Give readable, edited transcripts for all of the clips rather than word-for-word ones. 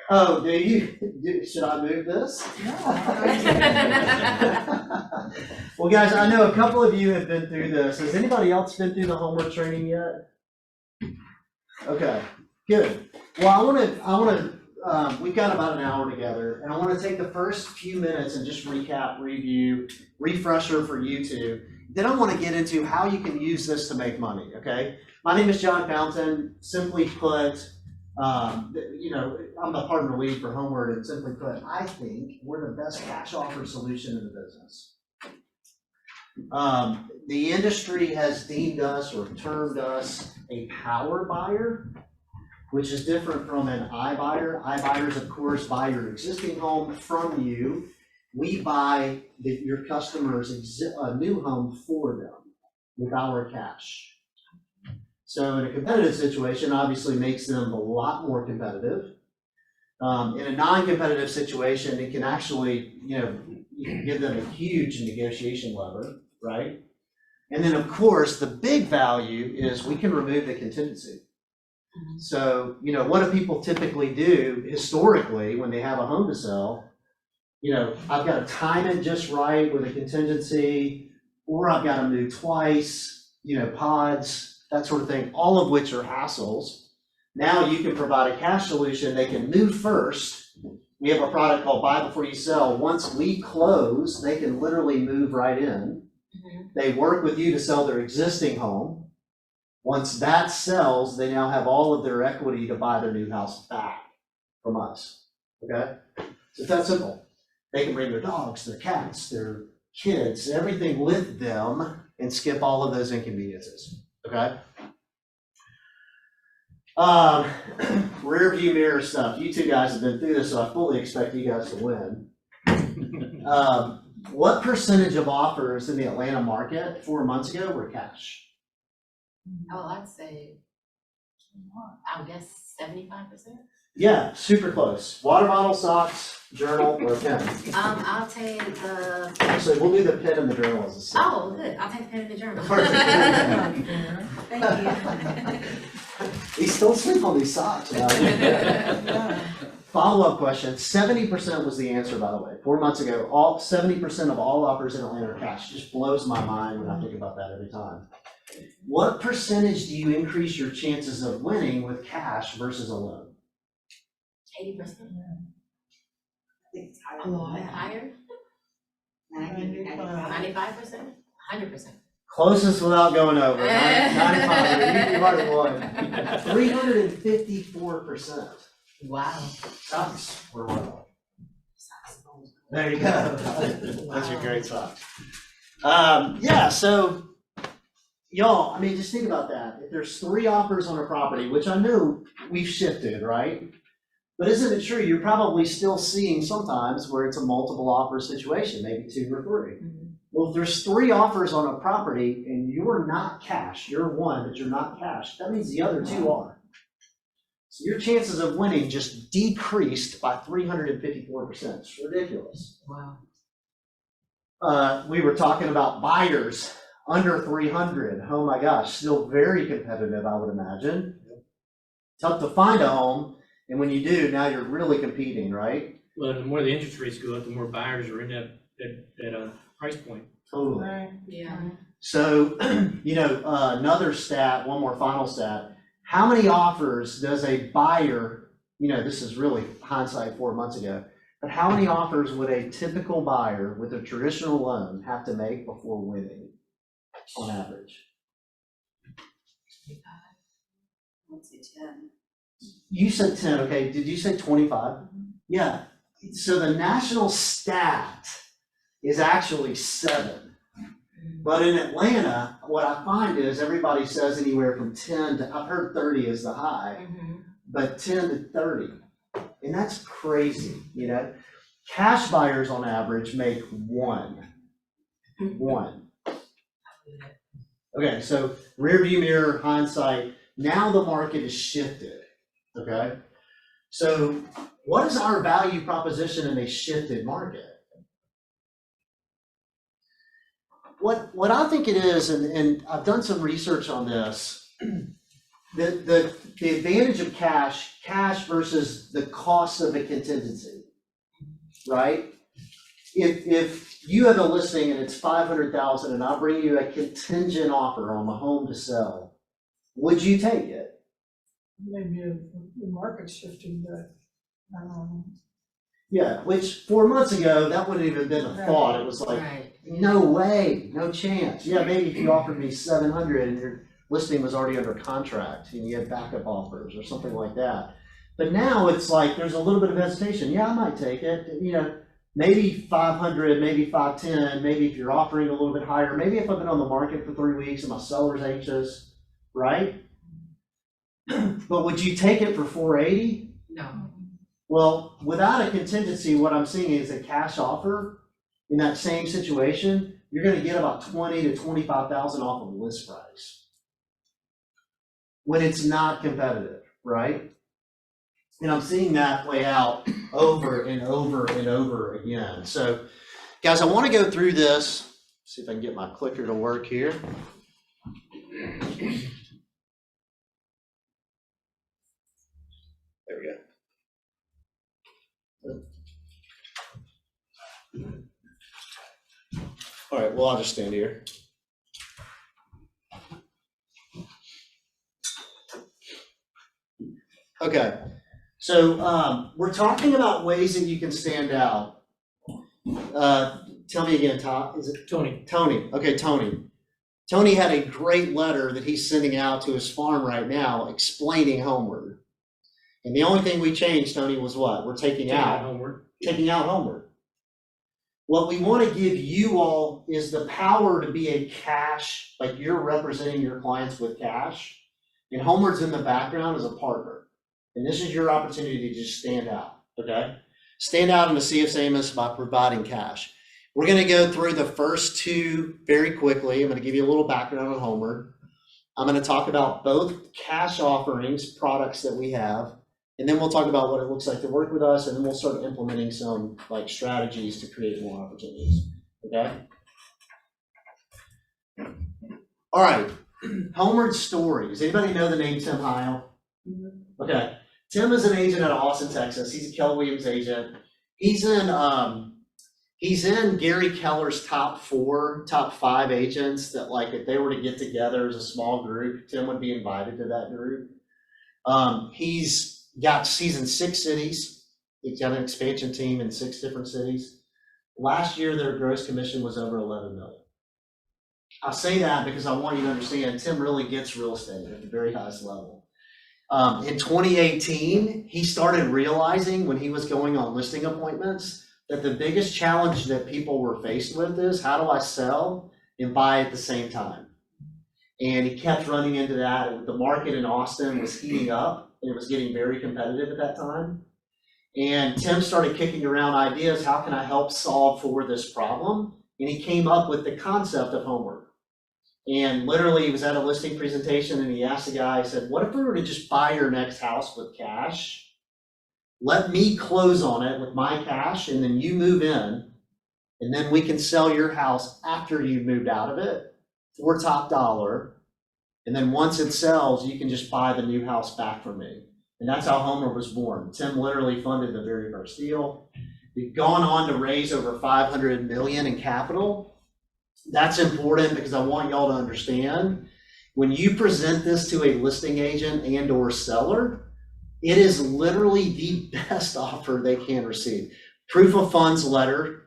Oh, should I move this? No. Well, guys, I know a couple of you have been through this. Has anybody else been through the Homeward training yet? Okay, good. Well, we've got about an hour together, and I want to take the first few minutes and just recap, review, refresher for you two. Then I want to get into how you can use this to make money, okay? My name is John Fountain. Simply put, I'm the partner lead for Homeward, and simply put, I think we're the best cash offer solution in the business. The industry has deemed us or termed us a power buyer, which is different from an iBuyer. iBuyers, of course, buy your existing home from you. We buy your customer's new home for them with our cash. So in a competitive situation, obviously makes them a lot more competitive. In a non-competitive situation, it can actually, you can give them a huge negotiation lever, right? And then of course, the big value is we can remove the contingency. So, what do people typically do historically when they have a home to sell? I've got to time it just right with a contingency, or I've got to move twice, pods, that sort of thing, all of which are hassles. Now you can provide a cash solution. They can move first. We have a product called Buy Before You Sell. Once we close, they can literally move right in. They work with you to sell their existing home. Once that sells, they now have all of their equity to buy their new house back from us, okay? So it's that simple. They can bring their dogs, their cats, their kids, everything with them and skip all of those inconveniences, okay? Rear view mirror stuff. You two guys have been through this, so I fully expect you guys to win. What percentage of offers in the Atlanta market 4 months ago were cash? Oh, I'd say, I would guess 75%. Yeah, super close. Water bottle, socks, journal, or pen. I'll take the. Actually, we'll do the pen and the journal as a set. Oh, good. I'll take the pen and the journal. Perfect. Thank you. Please don't sleep on these socks. Follow-up question. 70% was the answer, by the way. 4 months ago, 70% of all offers in Atlanta are cash. Just blows my mind when I think about that every time. What percentage do you increase your chances of winning with cash versus a loan? 80%. I think it's higher than that. Higher? 95%. 100%. Closest without going over. 95. You've already won. 354%. Wow. Socks were one of them. There you go. Those are great socks. Yeah, so y'all, just think about that. If there's 3 offers on a property, which I know we've shifted, right? But isn't it true, you're probably still seeing sometimes where it's a multiple offer situation, maybe 2 or 3. Well, if there's 3 offers on a property and you're not cash, you're one, but you're not cash, that means the other 2 are. So your chances of winning just decreased by 354%. It's ridiculous. Wow. We were talking about buyers under 300. Oh my gosh, still very competitive, I would imagine. Tough to find a home, and when you do, now you're really competing, right? Well, the more the interest rates go up, the more buyers are in that price point. Totally. Yeah. So, another stat, one more final stat. How many offers does a buyer, this is really hindsight 4 months ago, but how many offers would a typical buyer with a traditional loan have to make before winning on average? Let's say 10. You said 10, okay. Did you say 25? Yeah. So the national stat is actually 7. But in Atlanta, what I find is everybody says anywhere from 10 to, I've heard 30 is the high, but 10 to 30. And that's crazy, Cash buyers on average make 1. Okay, so rear view mirror, hindsight, now the market is shifted, okay? So what is our value proposition in a shifted market? What I think it is, and I've done some research on this, the advantage of cash versus the cost of a contingency, right? If you have a listing and it's 500,000 and I bring you a contingent offer on the home to sell, would you take it? Maybe the market's shifting, but, Yeah, which 4 months ago, that wouldn't even been a thought. It was like, Right. no way, no chance. Yeah, maybe if you offered me 700 and your listing was already under contract and you had backup offers or something like that. But now it's like, there's a little bit of hesitation. Yeah, I might take it, you know, maybe 500, maybe 510, maybe if you're offering a little bit higher, maybe if I've been on the market for 3 weeks and my seller's anxious, right? But would you take it for 480? No. Well, without a contingency, what I'm seeing is a cash offer in that same situation, you're gonna get about 20 to 25,000 off of list price. When it's not competitive, right? And I'm seeing that play out over and over and over again. So, guys, I wanna go through this, see if I can get my clicker to work here. There we go. All right, well, I'll just stand here. Okay, so we're talking about ways that you can stand out. Tell me again, Todd, is it Tony, Tony? Okay, Tony. Tony had a great letter that he's sending out to his farm right now explaining Homeward. And the only thing we changed, Tony, was what? We're taking out Homeward. Homeward. What we want to give you all is the power to be a cash, like you're representing your clients with cash, and Homeward's in the background as a partner. And this is your opportunity to just stand out, okay? Stand out in the sea of sameness by providing cash. We're going to go through the first two very quickly. I'm going to give you a little background on Homeward. I'm going to talk about both cash offerings, products that we have, and then we'll talk about what it looks like to work with us, and then we'll start implementing some like strategies to create more opportunities, okay? All right, Homeward Story. Does anybody know the name Tim Heil? Okay, Tim is an agent out of Austin, Texas. He's a Keller Williams agent. He's in Gary Keller's top 5 agents that, like, if they were to get together as a small group, Tim would be invited to that group. He's in 6 cities. He's got an expansion team in 6 different cities. Last year, their gross commission was over 11 million. I say that because I want you to understand Tim really gets real estate at the very highest level. In 2018, he started realizing when he was going on listing appointments that the biggest challenge that people were faced with is, how do I sell and buy at the same time? And he kept running into that. The market in Austin was heating up and it was getting very competitive at that time. And Tim started kicking around ideas, how can I help solve for this problem? And he came up with the concept of Homeward. And literally he was at a listing presentation and he asked the guy, he said, what if we were to just buy your next house with cash? Let me close on it with my cash and then you move in and then we can sell your house after you've moved out of it for top dollar. And then once it sells, you can just buy the new house back from me. And that's how Homeward was born. Tim literally funded the very first deal. We've gone on to raise over 500 million in capital. That's important because I want y'all to understand, when you present this to a listing agent and or seller, it is literally the best offer they can receive. Proof of funds letter.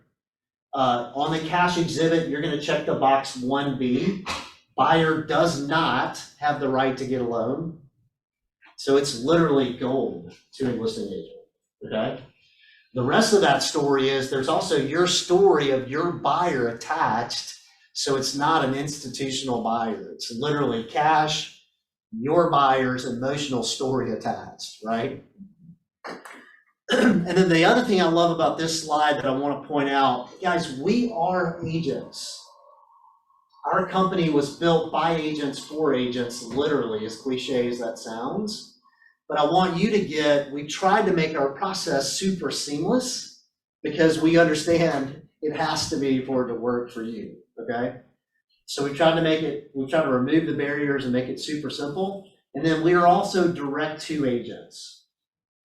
On the cash exhibit, you're going to check the box 1B. Buyer does not have the right to get a loan. So it's literally gold to a listing agent, okay? The rest of that story is there's also your story of your buyer attached. So it's not an institutional buyer. It's literally cash, your buyer's emotional story attached, right? And then the other thing I love about this slide that I want to point out, guys, we are agents. Our company was built by agents for agents, literally, as cliche as that sounds. But I want you to get, we tried to make our process super seamless because we understand it has to be for it to work for you, okay? So we tried to remove the barriers and make it super simple. And then we are also direct to agents.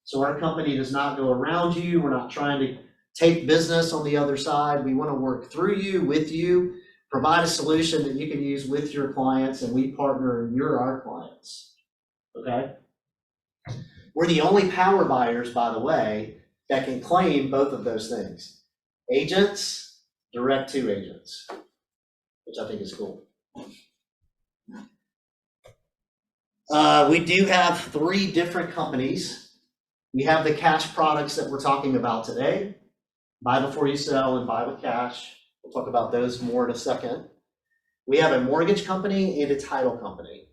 So our company does not go around you. We're not trying to take business on the other side. We want to work through you, with you, provide a solution that you can use with your clients, and we partner and you're our clients. Okay? We're the only power buyers, by the way, that can claim both of those things. Agents, direct to agents, which I think is cool. We do have 3 different companies. We have the cash products that we're talking about today, buy before you sell and buy with cash. We'll talk about those more in a second. We have a mortgage company and a title company.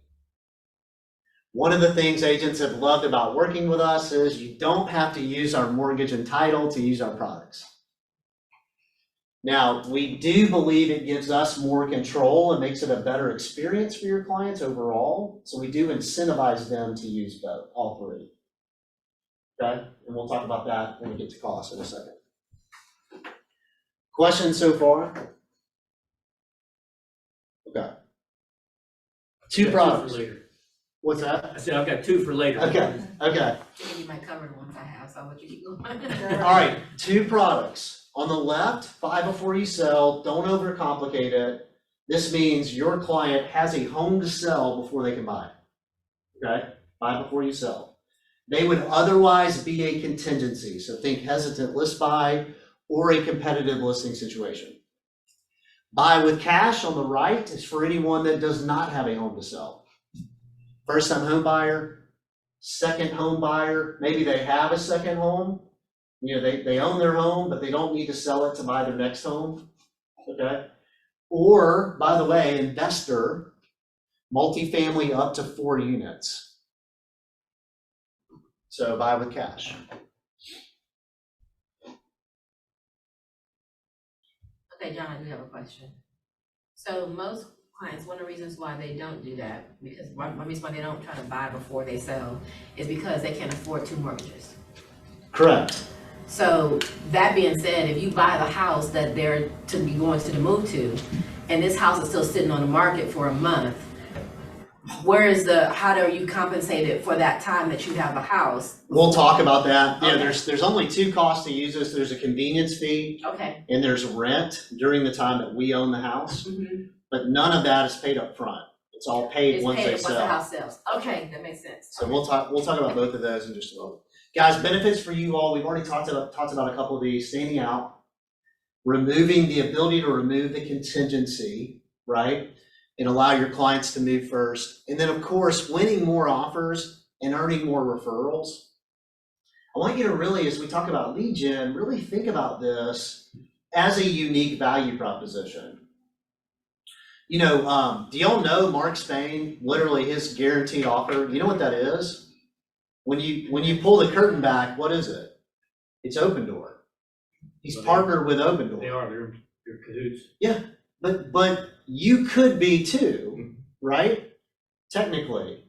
One of the things agents have loved about working with us is you don't have to use our mortgage and title to use our products. Now, we do believe it gives us more control and makes it a better experience for your clients overall. So we do incentivize them to use both, all 3. Okay, and we'll talk about that when we get to cost in a second. Questions so far? Okay. 2 Got products. for later. What's that? I said, I've got 2 for later. Okay, okay. Give me my covered ones I have, so I'll let you keep going. All right, 2 products. On the left, buy before you sell, don't overcomplicate it. This means your client has a home to sell before they can buy. Okay, buy before you sell. They would otherwise be a contingency. So think hesitant list buy or a competitive listing situation. Buy with cash on the right is for anyone that does not have a home to sell. First time home buyer, second home buyer, maybe they have a second home. You know, they own their home, but they don't need to sell it to buy their next home, okay? Or, by the way, investor, multifamily up to 4 units. So buy with cash. Okay, John, I do have a question. So most clients, one of the reasons why they don't do that, because one reason why they don't try to buy before they sell is because they can't afford 2 mortgages. Correct. So that being said, if you buy the house that they're to be going to move to, and this house is still sitting on the market for a month, how are you compensated for that time that you have a house? We'll talk about that. Yeah, Okay. there's only 2 costs to use this. There's a convenience fee Okay. and there's rent during the time that we own the house, Mhm. but none of that is paid up front. It's all paid It's once paid they once the sell. house sells. Okay, that makes sense. So we'll talk about both of those in just a moment. Guys, benefits for you all, we've already talked about a couple of these. Standing out, removing the ability to remove the contingency, right? And allow your clients to move first. And then of course, winning more offers and earning more referrals. I want you to really, as we talk about lead gen, really think about this as a unique value proposition. You know, do y'all know Mark Spain, literally his guaranteed offer? You know what that is? When you pull the curtain back, what is it? It's Open Door. He's partnered with Open Door. They are, they're cahoots. But you could be too, right? Technically.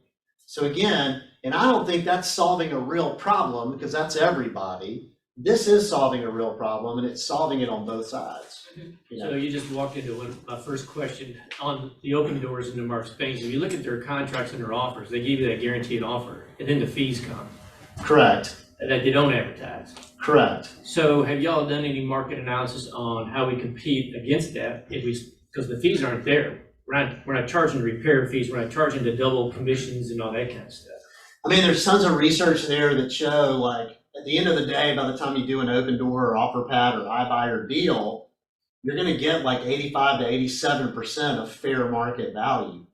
So again, and I don't think that's solving a real problem because that's everybody. This is solving a real problem and it's solving it on both sides. You know? So you just walked into my first question on the Open Doors and the Mark Spains. If you look at their contracts and their offers, they give you that guaranteed offer, and then the fees come Correct. that they don't advertise. Correct. So have y'all done any market analysis on how we compete against that? Because the fees aren't there. We're not charging the repair fees. We're not charging the double commissions and all that kind of stuff. I mean, there's tons of research there that show, like, at the end of the day, by the time you do an Open Door or OfferPad or iBuyer deal, you're going to get like 85 to 87% of fair market value.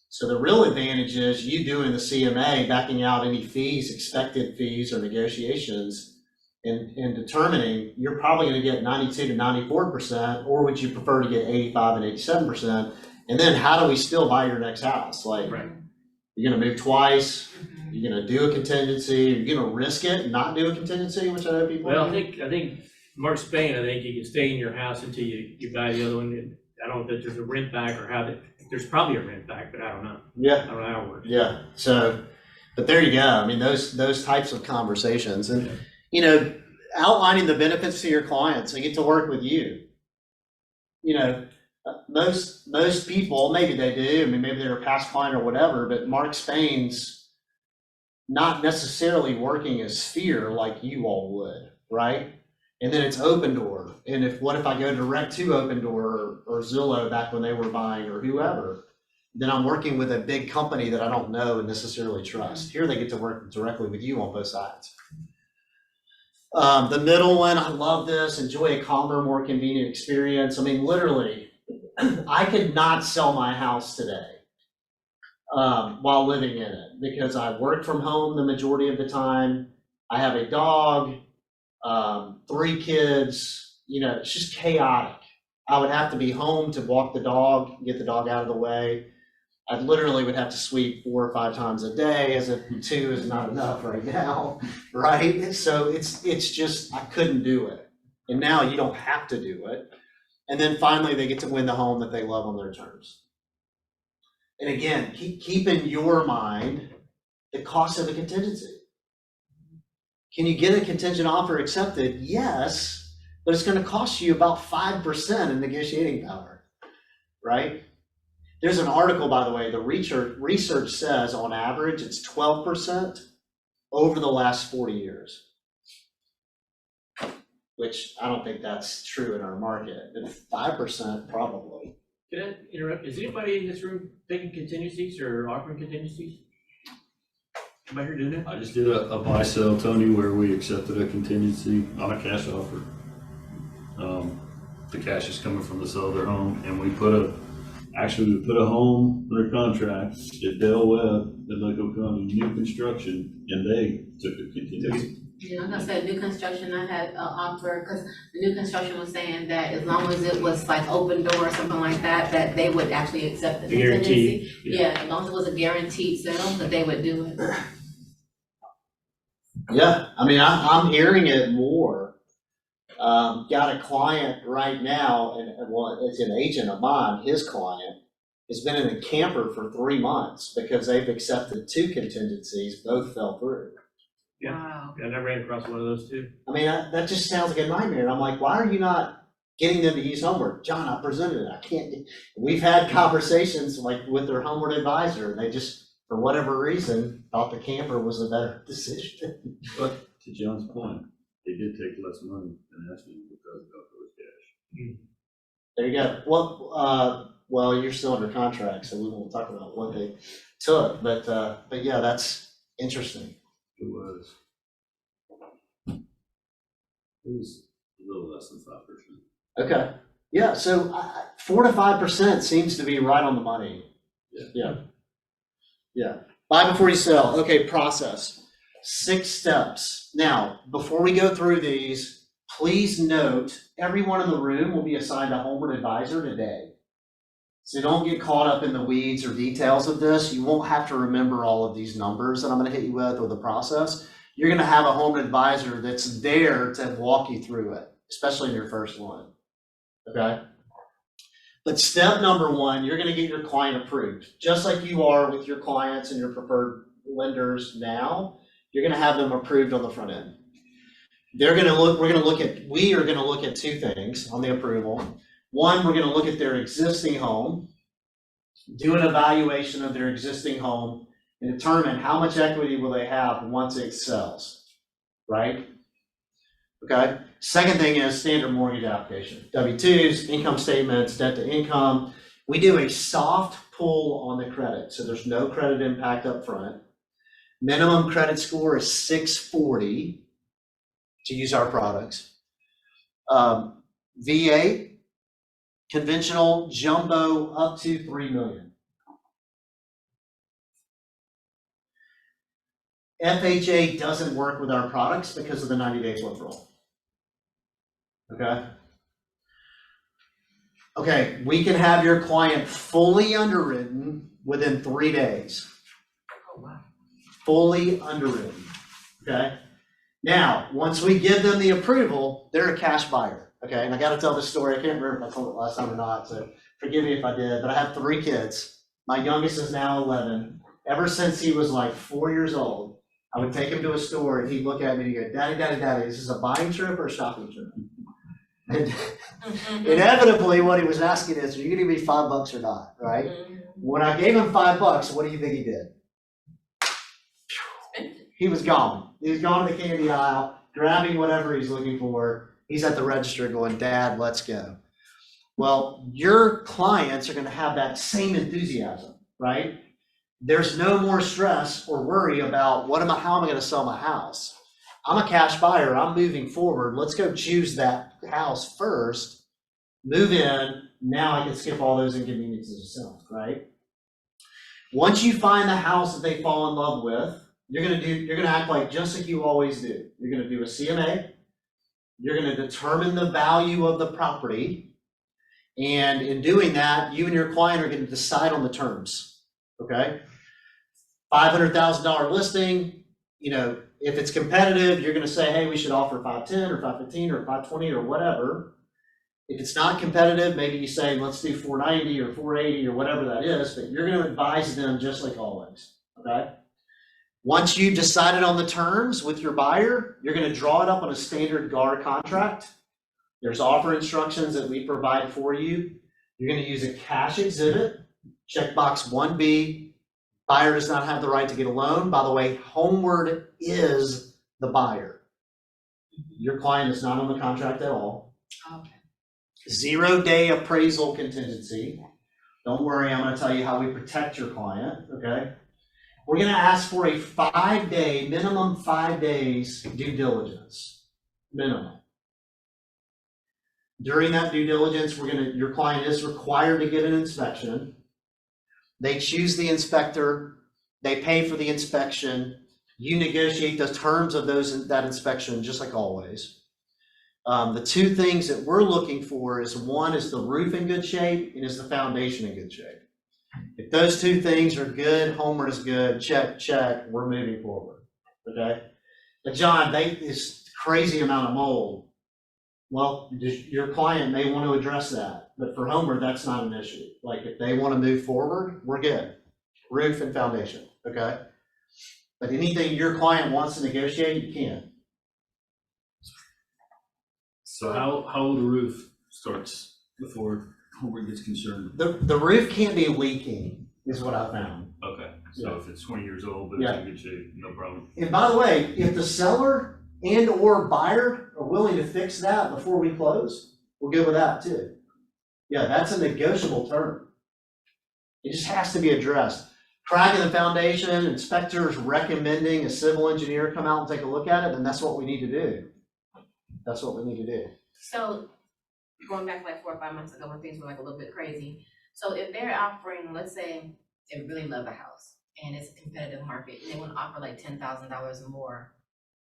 So the real advantage is you doing the CMA, backing out any fees, expected fees or negotiations, and determining you're probably going to get 92 to 94%, or would you prefer to get 85 and 87%? And then how do we still buy your next house? Like, Right. you're going to move twice. You're going to do a contingency. You're going to risk it and not do a contingency, which I know people Well, do. I think Mark Spain, I think you can stay in your house until you buy the other one. I don't know if there's a rent back or there's probably a rent back, but I don't know. Yeah. I don't know how it works. Yeah. So, but there you go. I mean, those types of conversations, and you know, outlining the benefits to your clients. They get to work with you. You know, most people, maybe they do. I mean, maybe they're a past client or whatever. But Mark Spain's not necessarily working as Sphere like you all would, right? And then it's Open Door. And what if I go direct to Open Door or Zillow back when they were buying or whoever, then I'm working with a big company that I don't know and necessarily trust. Here they get to work directly with you on both sides. The middle one, I love this, enjoy a calmer, more convenient experience. I mean, literally, I could not sell my house today while living in it because I work from home the majority of the time. I have a dog, 3 kids, you know, it's just chaotic. I would have to be home to walk the dog, get the dog out of the way. I literally would have to sweep 4 or 5 times a day, as if 2 is not enough right now, right? So it's just, I couldn't do it. And now you don't have to do it. And then finally, they get to win the home that they love on their terms. And again, keep in your mind the cost of a contingency. Can you get a contingent offer accepted? Yes, but it's going to cost you about 5% in negotiating power, right? There's an article, by the way, the research says on average it's 12% over the last 40 years, which I don't think that's true in our market, but 5% probably. Can I interrupt? Is anybody in this room taking contingencies or offering contingencies? Anybody here doing that? I just did a buy sell, Tony, where we accepted a contingency on a cash offer. The cash is coming from the sale of their home, and we put a home under contract at Del Webb in Lake County, new construction, and they took a contingency. Yeah, like I said, new construction, I had an offer, because the new construction was saying that as long as it was like Open Door or something like that, that they would actually accept the contingency. Guaranteed. Yeah, as long as it was a guaranteed sale, that they would do it. Yeah, I mean, I'm hearing it more. Got a client right now, and well, it's an agent of mine, his client has been in a camper for 3 months because they've accepted 2 contingencies, both fell through. Yeah. Wow. Yeah, I ran across one of those too. I mean, that just sounds like a nightmare. I'm like, why are you not getting them to use Homeward? John, I presented it, I can't. We've had conversations like with their Homeward advisor, and they just, for whatever reason, thought the camper was a better decision. But to John's point, they did take less money than asking because of those cash. There you go. Well, you're still under contract, so we won't talk about what they took, but yeah, that's interesting. It was a little less than 5%. Okay, yeah, so 4 to 5% seems to be right on the money. Yeah. Buy before you sell. Okay, process. 6 steps. Now, before we go through these, please note, everyone in the room will be assigned a Homeward advisor today. So don't get caught up in the weeds or details of this. You won't have to remember all of these numbers that I'm going to hit you with or the process. You're going to have a Homeward advisor that's there to walk you through it, especially in your first one. Okay? But step number 1, you're going to get your client approved. Just like you are with your clients and your preferred lenders now, you're going to have them approved on the front end. We are going to look at 2 things on the approval. 1, we're going to look at their existing home, do an evaluation of their existing home, and determine how much equity will they have once it sells, right? Okay. Second thing is standard mortgage application, W-2s, income statements, debt to income. We do a soft pull on the credit, so there's no credit impact up front. Minimum credit score is 640 to use our products. VA, conventional, jumbo, up to 3 million. FHA doesn't work with our products because of the 90-day flip rule. Okay, we can have your client fully underwritten within 3 days. Oh, wow. Fully underwritten, okay? Now, once we give them the approval, they're a cash buyer, okay? And I gotta tell this story, I can't remember if I told it last time or not, so forgive me if I did, but I have 3 kids. My youngest is now 11. Ever since he was like 4 years old, I would take him to a store and he'd look at me and he'd go, Daddy, Daddy, Daddy, is this a buying trip or a shopping trip? And inevitably what he was asking is, are you gonna give me $5 or not, right? When I gave him $5, what do you think he did? Spend it. He was gone. He was gone to the candy aisle, grabbing whatever he's looking for. He's at the register going, Dad, let's go. Well, your clients are gonna have that same enthusiasm, right? There's no more stress or worry about how am I gonna sell my house? I'm a cash buyer, I'm moving forward. Let's go choose that house first, move in. Now I can skip all those inconveniences of selling, right? Once you find the house that they fall in love with, you're gonna act like just like you always do. You're gonna do a CMA. You're gonna determine the value of the property. And in doing that, you and your client are gonna decide on the terms, okay? $500,000 listing, if it's competitive, you're gonna say, hey, we should offer 510 or 515 or 520 or whatever. If it's not competitive, maybe you say, let's do 490 or 480 or whatever that is, but you're gonna advise them just like always, okay? Once you've decided on the terms with your buyer, you're gonna draw it up on a standard GAR contract. There's offer instructions that we provide for you. You're gonna use a cash exhibit, checkbox 1B. Buyer does not have the right to get a loan. By the way, Homeward is the buyer. Your client is not on the contract at all. Okay. 0-day appraisal contingency. Don't worry, I'm gonna tell you how we protect your client, okay? We're gonna ask for a 5-day, minimum 5 days due diligence, minimum. During that due diligence, your client is required to get an inspection. They choose the inspector, they pay for the inspection, you negotiate the terms of that inspection just like always. The two things that we're looking for is, one is the roof in good shape and is the foundation in good shape. If those two things are good, Homeward is good, check, we're moving forward, okay? But John, this crazy amount of mold. Well, your client may want to address that, but for Homeward, that's not an issue. Like if they want to move forward, we're good. Roof and foundation, okay? But anything your client wants to negotiate, you can. So how the roof starts before Homeward gets concerned? The roof can't be leaking, is what I found. Okay, so if it's 20 years old, but it's in good shape, no problem. And by the way, if the seller and or buyer are willing to fix that before we close, we're good with that too. Yeah, that's a negotiable term. It just has to be addressed. Crack in the foundation, inspectors recommending a civil engineer come out and take a look at it, then that's what we need to do. That's what we need to do. So going back like 4 or 5 months ago when things were like a little bit crazy. So if they're offering, let's say they really love the house and it's a competitive market, and they want to offer like $10,000 more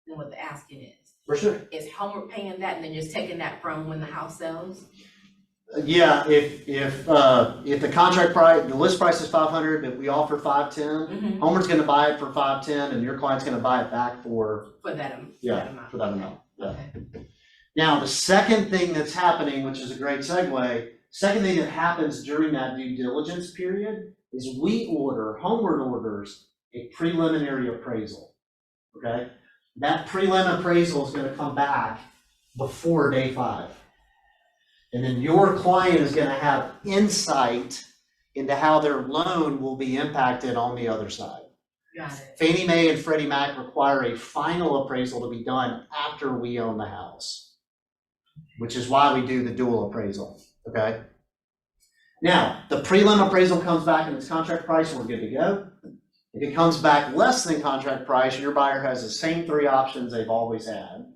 than what the asking is. For sure. Is Homeward paying that and then just taking that from when the house sells? Yeah, if the contract price, the list price is 500, but we offer 510, Homeward's gonna buy it for 510 and your client's gonna buy it back for that amount. For that amount. Yeah. Okay. Now, the second thing that's happening, which is a great segue, second thing that happens during that due diligence period is Homeward orders a preliminary appraisal, okay? That prelim appraisal is gonna come back before day 5. And then your client is gonna have insight into how their loan will be impacted on the other side. Got it. Fannie Mae and Freddie Mac require a final appraisal to be done after we own the house, which is why we do the dual appraisal, okay? Now, the prelim appraisal comes back and it's contract price, we're good to go. If it comes back less than contract price, your buyer has the same 3 options they've always had.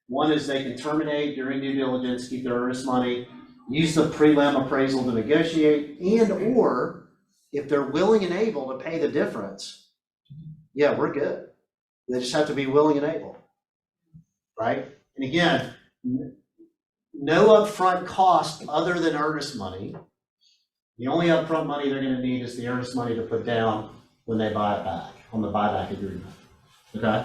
One is they can terminate during due diligence, keep their earnest money, use the prelim appraisal to negotiate, and or if they're willing and able to pay the difference, yeah, we're good. They just have to be willing and able, right? And again, no upfront cost other than earnest money. The only upfront money they're gonna need is the earnest money to put down when they buy it back, on the buyback agreement, okay?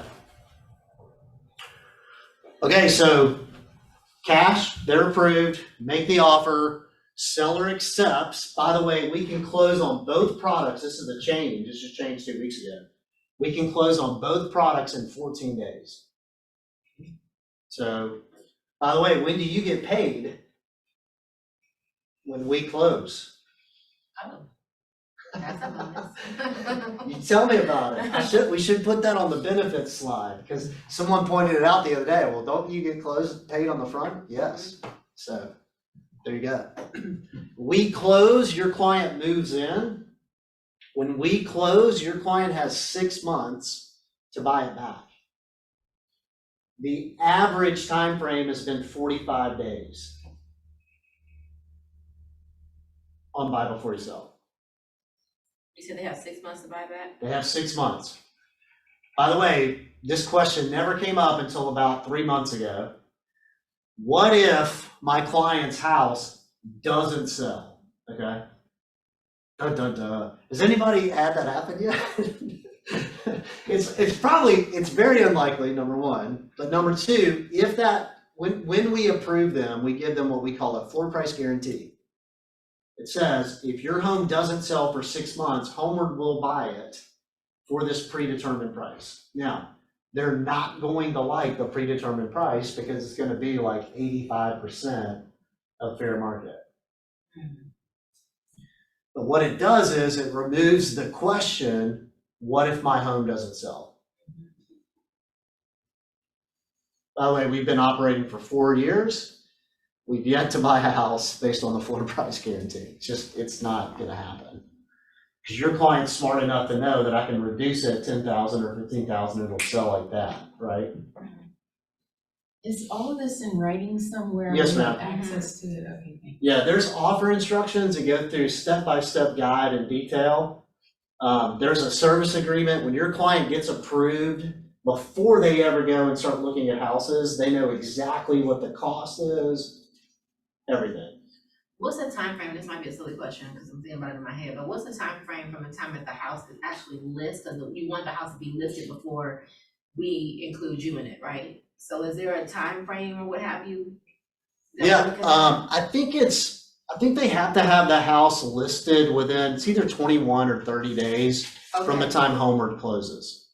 Okay, so cash, they're approved, make the offer, seller accepts. By the way, we can close on both products. This is a change, this just changed 2 weeks ago. We can close on both products in 14 days. So, by the way, when do you get paid? When we close. Oh. That's a bonus. You tell me about it. We should put that on the benefits slide, because someone pointed it out the other day. Well, don't you get paid on the front? Yes. So, there you go. We close, your client moves in. When we close, your client has 6 months to buy it back. The average time frame has been 45 days on buy before you sell. You said they have 6 months to buy back? They have 6 months. By the way, this question never came up until about 3 months ago. What if my client's house doesn't sell? Okay. Dun, dun, dun. Has anybody had that happen yet? It's very unlikely, number one. But number two, if that, when we approve them, we give them what we call a floor price guarantee. It says, if your home doesn't sell for 6 months, Homeward will buy it for this predetermined price. Now, they're not going to like the predetermined price because it's going to be like 85% of fair market. But what it does is it removes the question, what if my home doesn't sell? By the way, we've been operating for 4 years. We've yet to buy a house based on the floor price guarantee. It's not going to happen. Because your client's smart enough to know that I can reduce it 10,000 or 15,000, it'll sell like that, right? Is all of this in writing somewhere? Yes, We have ma'am. access to it, okay, thank you. Yeah, there's offer instructions that go through step-by-step guide and detail. There's a service agreement. When your client gets approved, before they ever go and start looking at houses, they know exactly what the cost is, everything. What's the time frame? This might be a silly question because I'm thinking about it in my head, but what's the time frame from the time that the house is actually listed? Because you want the house to be listed before we include you in it, right? So is there a time frame or what have you? that we're Yeah, looking at? I think they have to have the house listed within, it's either 21 or 30 days from the Okay. time Homeward closes.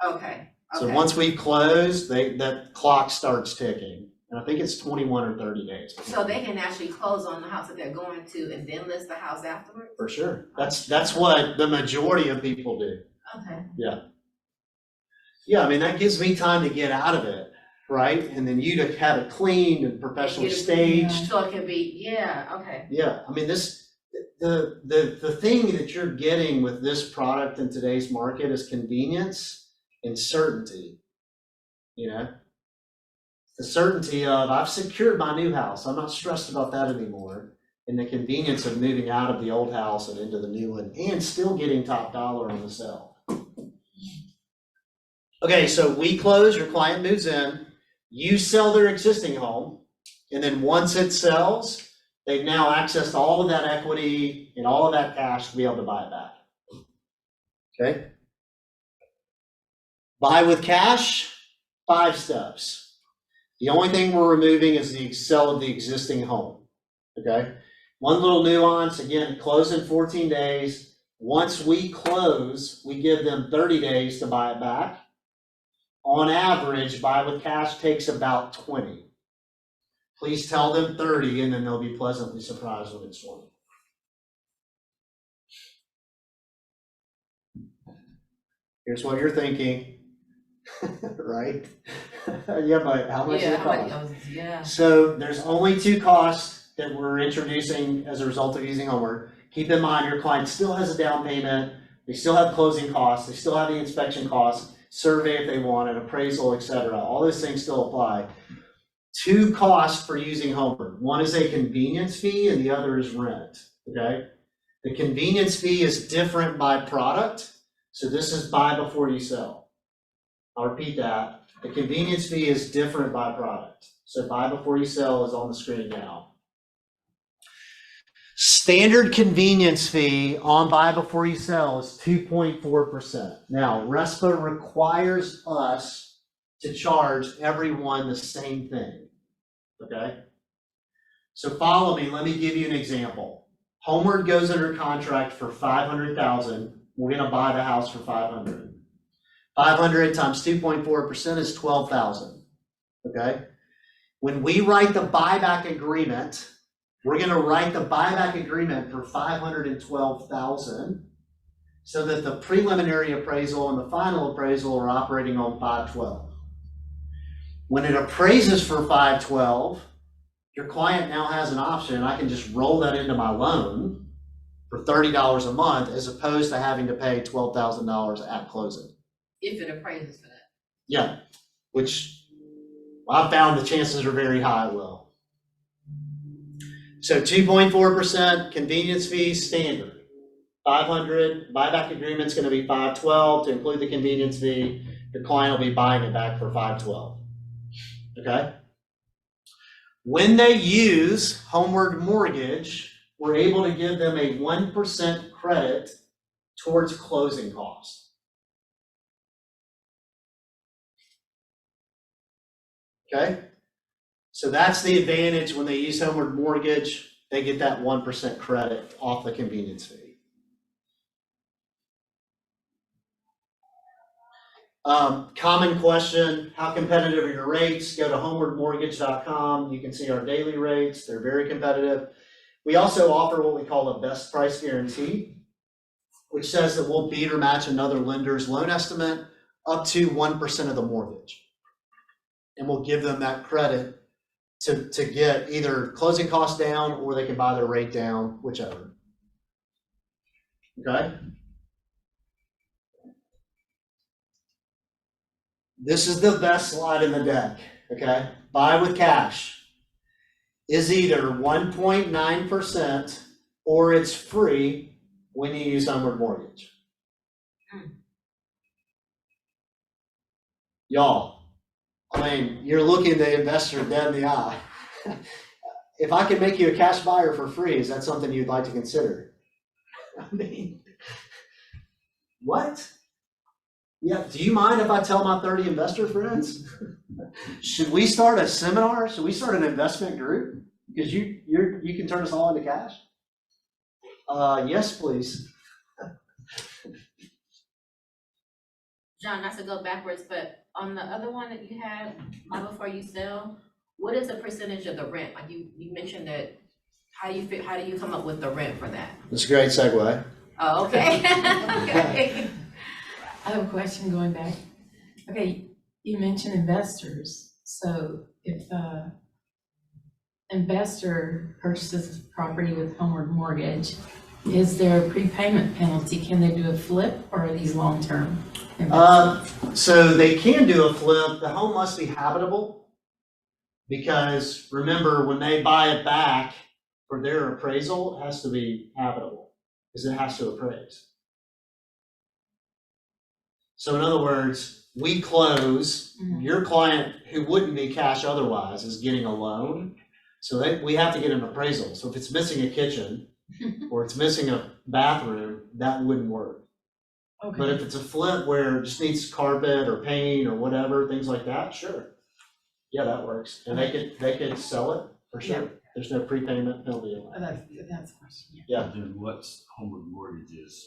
Okay, So okay. once we close, that clock starts ticking. And I think it's 21 or 30 days. So they can actually close on the house that they're going to and then list the house afterwards? For sure. That's what the majority of people do. Okay. Yeah, I mean, that gives me time to get out of it, right? And then you to have it cleaned and professionally staged. So it can be, yeah, okay. Yeah, I mean, the thing that you're getting with this product in today's market is convenience and certainty, you know? The certainty of, I've secured my new house, I'm not stressed about that anymore, and the convenience of moving out of the old house and into the new one, and still getting top dollar on the sale. Okay, so we close, your client moves in, you sell their existing home, and then once it sells, they've now accessed all of that equity and all of that cash to be able to buy it back. Okay? Buy with cash, 5 steps. The only thing we're removing is the sell of the existing home, okay? One little nuance, again, close in 14 days. Once we close, we give them 30 days to buy it back. On average, buy with cash takes about 20. Please tell them 30 and then they'll be pleasantly surprised when it's 20. Here's what you're thinking. Right? Yeah, but how much Yeah, is it how cost? much- yeah. So there's only 2 costs that we're introducing as a result of using Homeward. Keep in mind, your client still has a down payment, they still have closing costs, they still have the inspection costs, survey if they want, an appraisal, etc. All those things still apply. 2 costs for using Homeward. One is a convenience fee and the other is rent, okay? The convenience fee is different by product. So this is buy before you sell. I'll repeat that. The convenience fee is different by product. So buy before you sell is on the screen now. Standard convenience fee on buy before you sell is 2.4%. Now, RESPA requires us to charge everyone the same thing, okay? So follow me, let me give you an example. Homeward goes under contract for $500,000. We're gonna buy the house for $500,000. 500 times 2.4% is 12,000, okay? When we write the buyback agreement, we're gonna write the buyback agreement for $512,000, so that the preliminary appraisal and the final appraisal are operating on 512. When it appraises for 512, your client now has an option. I can just roll that into my loan for $30 a month as opposed to having to pay $12,000 at closing. If it appraises for that. Yeah, which I found the chances are very high it will. So 2.4% convenience fee standard. 500, buyback agreement's gonna be 512 to include the convenience fee. Your client will be buying it back for 512. Okay? When they use Homeward Mortgage, we're able to give them a 1% credit towards closing costs. Okay? So that's the advantage when they use Homeward Mortgage, they get that 1% credit off the convenience fee. Common question, how competitive are your rates? Go to homewardmortgage.com. You can see our daily rates. They're very competitive. We also offer what we call a best price guarantee, which says that we'll beat or match another lender's loan estimate up to 1% of the mortgage. And we'll give them that credit to get either closing costs down or they can buy their rate down, whichever. Okay? This is the best slide in the deck, okay? Buy with cash is either 1.9% or it's free when you use Homeward Mortgage. Y'all, I mean, you're looking the investor dead in the eye. If I could make you a cash buyer for free, is that something you'd like to consider? I mean, what? Yeah, do you mind if I tell my 30 investor friends? Should we start a seminar? Should we start an investment group? Because you can turn us all into cash? Yes, please. John, not to go backwards, but on the other one that you had, buy before you sell, what is the percentage of the rent? Like you mentioned that, how do you come up with the rent for that? That's a great segue. Oh, okay. Okay. I have a question going back. Okay, you mentioned investors. So if a investor purchases property with Homeward Mortgage, is there a prepayment penalty? Can they do a flip or are these long-term investments? So they can do a flip. The home must be habitable because remember, when they buy it back for their appraisal, it has to be habitable because it has to appraise. So in other words, we close, your client who wouldn't be cash otherwise is getting a loan. So we have to get an appraisal. So if it's missing a kitchen or it's missing a bathroom, that wouldn't work. Okay. But if it's a flip where it just needs carpet or paint or whatever, things like that, sure. Yeah, that works. And they could sell it for sure. Yeah. There's no prepayment penalty. That's a question. Yeah. Then what's Homeward Mortgage's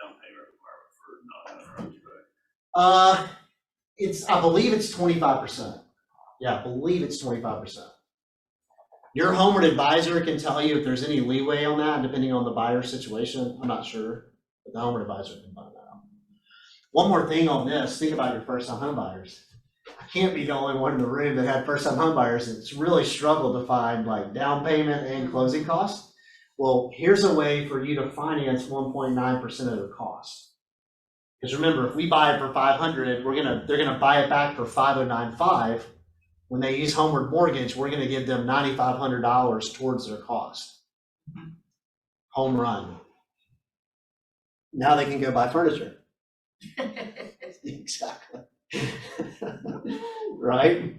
down payment requirement for not having a I believe it's 25%. Yeah, I believe it's 25%. Your Homeward advisor can tell you if there's any leeway on that, depending on the buyer situation. I'm not sure, but the Homeward advisor can find that out. One more thing on this, think about your first-time home buyers. I can't be the only one in the room that had first-time home buyers that's really struggled to find like down payment and closing costs. Well, here's a way for you to finance 1.9% of the cost. Because remember, if we buy it for $500, they're gonna buy it back for $509.5. When they use Homeward Mortgage, we're gonna give them $9,500 towards their cost. Home run. Now they can go buy furniture. Exactly. Right?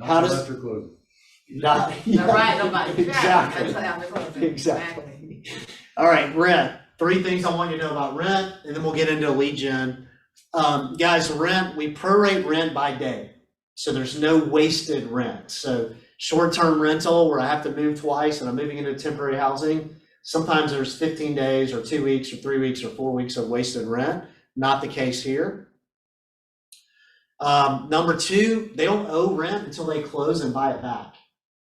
How does? After closing. Not, All right, nobody. Exactly. Exactly. All right, rent. 3 things I want you to know about rent, and then we'll get into lead gen. Guys, rent, we prorate rent by day. So there's no wasted rent. So short-term rental where I have to move twice and I'm moving into temporary housing, sometimes there's 15 days or 2 weeks or 3 weeks or 4 weeks of wasted rent. Not the case here. Number 2, they don't owe rent until they close and buy it back.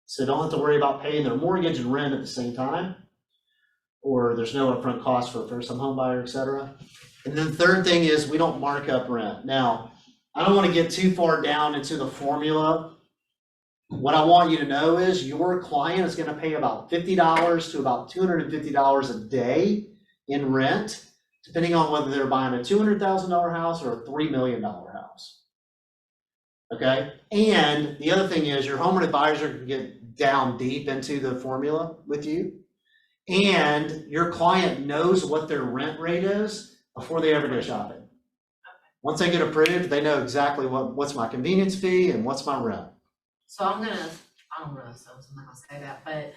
So they don't have to worry about paying their mortgage and rent at the same time. or there's no upfront cost for a first-time home buyer, et cetera. And then the third thing is we don't mark up rent. Now, I don't want to get too far down into the formula. What I want you to know is your client is going to pay about $50 to about $250 a day in rent, depending on whether they're buying a $200,000 house or a $3 million house. Okay? And the other thing is your homeowner advisor can get down deep into the formula with you. And your client knows what their rent rate is before they ever go shopping. Once they get approved, they know exactly what's my convenience fee and what's my rent. So I don't really, so I'm not gonna say that, but,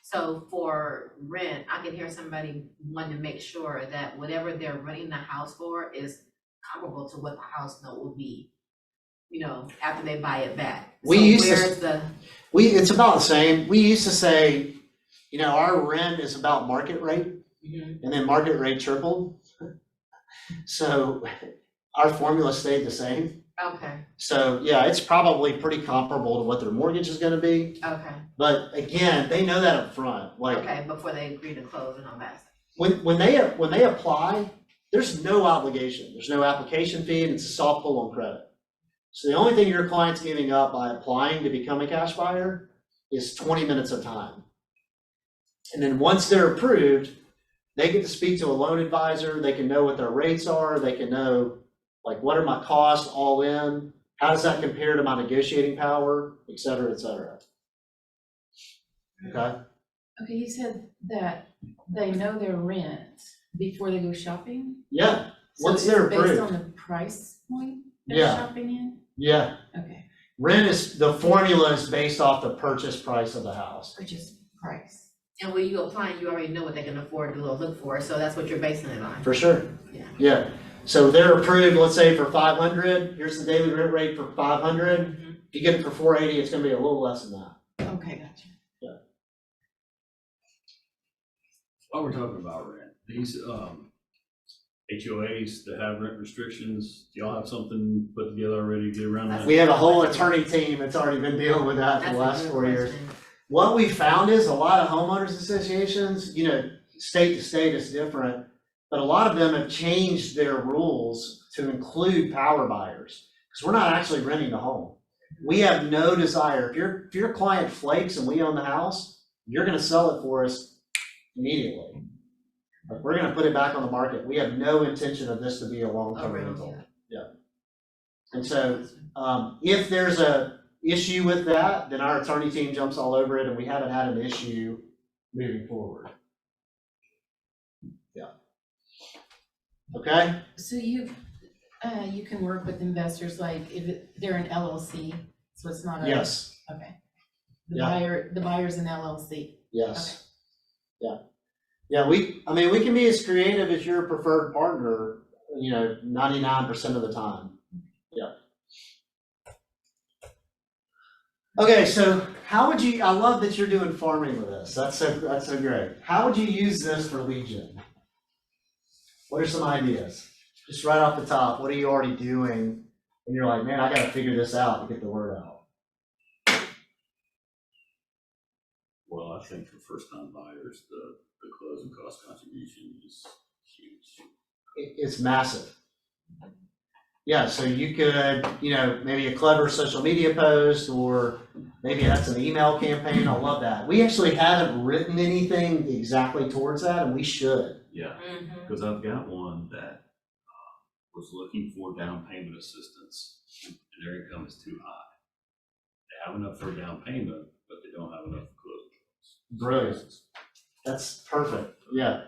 so for rent, I can hear somebody wanting to make sure that whatever they're renting the house for is comparable to what the house note will be, after they buy it back. It's about the same. We used to say, our rent is about market rate, and then market rate tripled. So our formula stayed the same. Okay, So yeah, it's probably pretty comparable to what their mortgage is gonna be. okay, But again, they know that up front. Like okay, before they agree to close and all that. when they apply, there's no obligation. There's no application fee, and it's a soft pull on credit. So the only thing your client's giving up by applying to become a cash buyer is 20 minutes of time. And then once they're approved, they get to speak to a loan advisor. They can know what their rates are. They can know, like, what are my costs all in? How does that compare to my negotiating power, et cetera, et cetera. Okay? Okay, you said that they know their rent before they go shopping? Yeah, So once it's they're based approved. on the price point they're Yeah. shopping in? Yeah, Okay, the formula is based off the purchase price of the house. purchase price. And when you apply, you already know what they can afford to look for, so that's what you're basing it on. For sure. Yeah. Yeah. So they're approved, let's say for 500, here's the daily rent rate for 500. Mhm. If you get it for 480, it's gonna be a little less than that. Okay, gotcha. While we're talking about rent, these, HOAs that have rent restrictions, do y'all have something put together already to get around that? We have a whole attorney team that's already been dealing with that for That's the a last good 4 years. question. What we found is a lot of homeowners associations, state to state is different, but a lot of them have changed their rules to include power buyers, because we're not actually renting the home. We have no desire, if your client flakes and we own the house, you're gonna sell it for us immediately. Like, we're gonna put it back on the market. We have no intention of this to be a long-term rental. Yeah. And so, if there's a issue with that, then our attorney team jumps all over it, and we haven't had an issue moving forward. Yeah. Okay? So you can work with investors, like they're an LLC, so it's not a. Yes, Okay. Yeah. The buyer's an LLC. yes. Yeah. Yeah, we can be as creative as your preferred partner, 99% of the time. Yeah. Okay, so how would you, I love that you're doing farming with this. That's so great. How would you use this for lead gen? What are some ideas? Just right off the top, what are you already doing? And you're like, man, I gotta figure this out to get the word out. Well, I think for first-time buyers, the closing cost contribution is huge. It's massive. Yeah, so you could, maybe a clever social media post, or maybe that's an email campaign. I love that. We actually haven't written anything exactly towards that, and we should. Yeah, Mhm. because I've got one that was looking for down payment assistance, and their income is too high. They have enough for a down payment, but they don't have enough for closing costs. Brilliant. That's perfect. Yeah.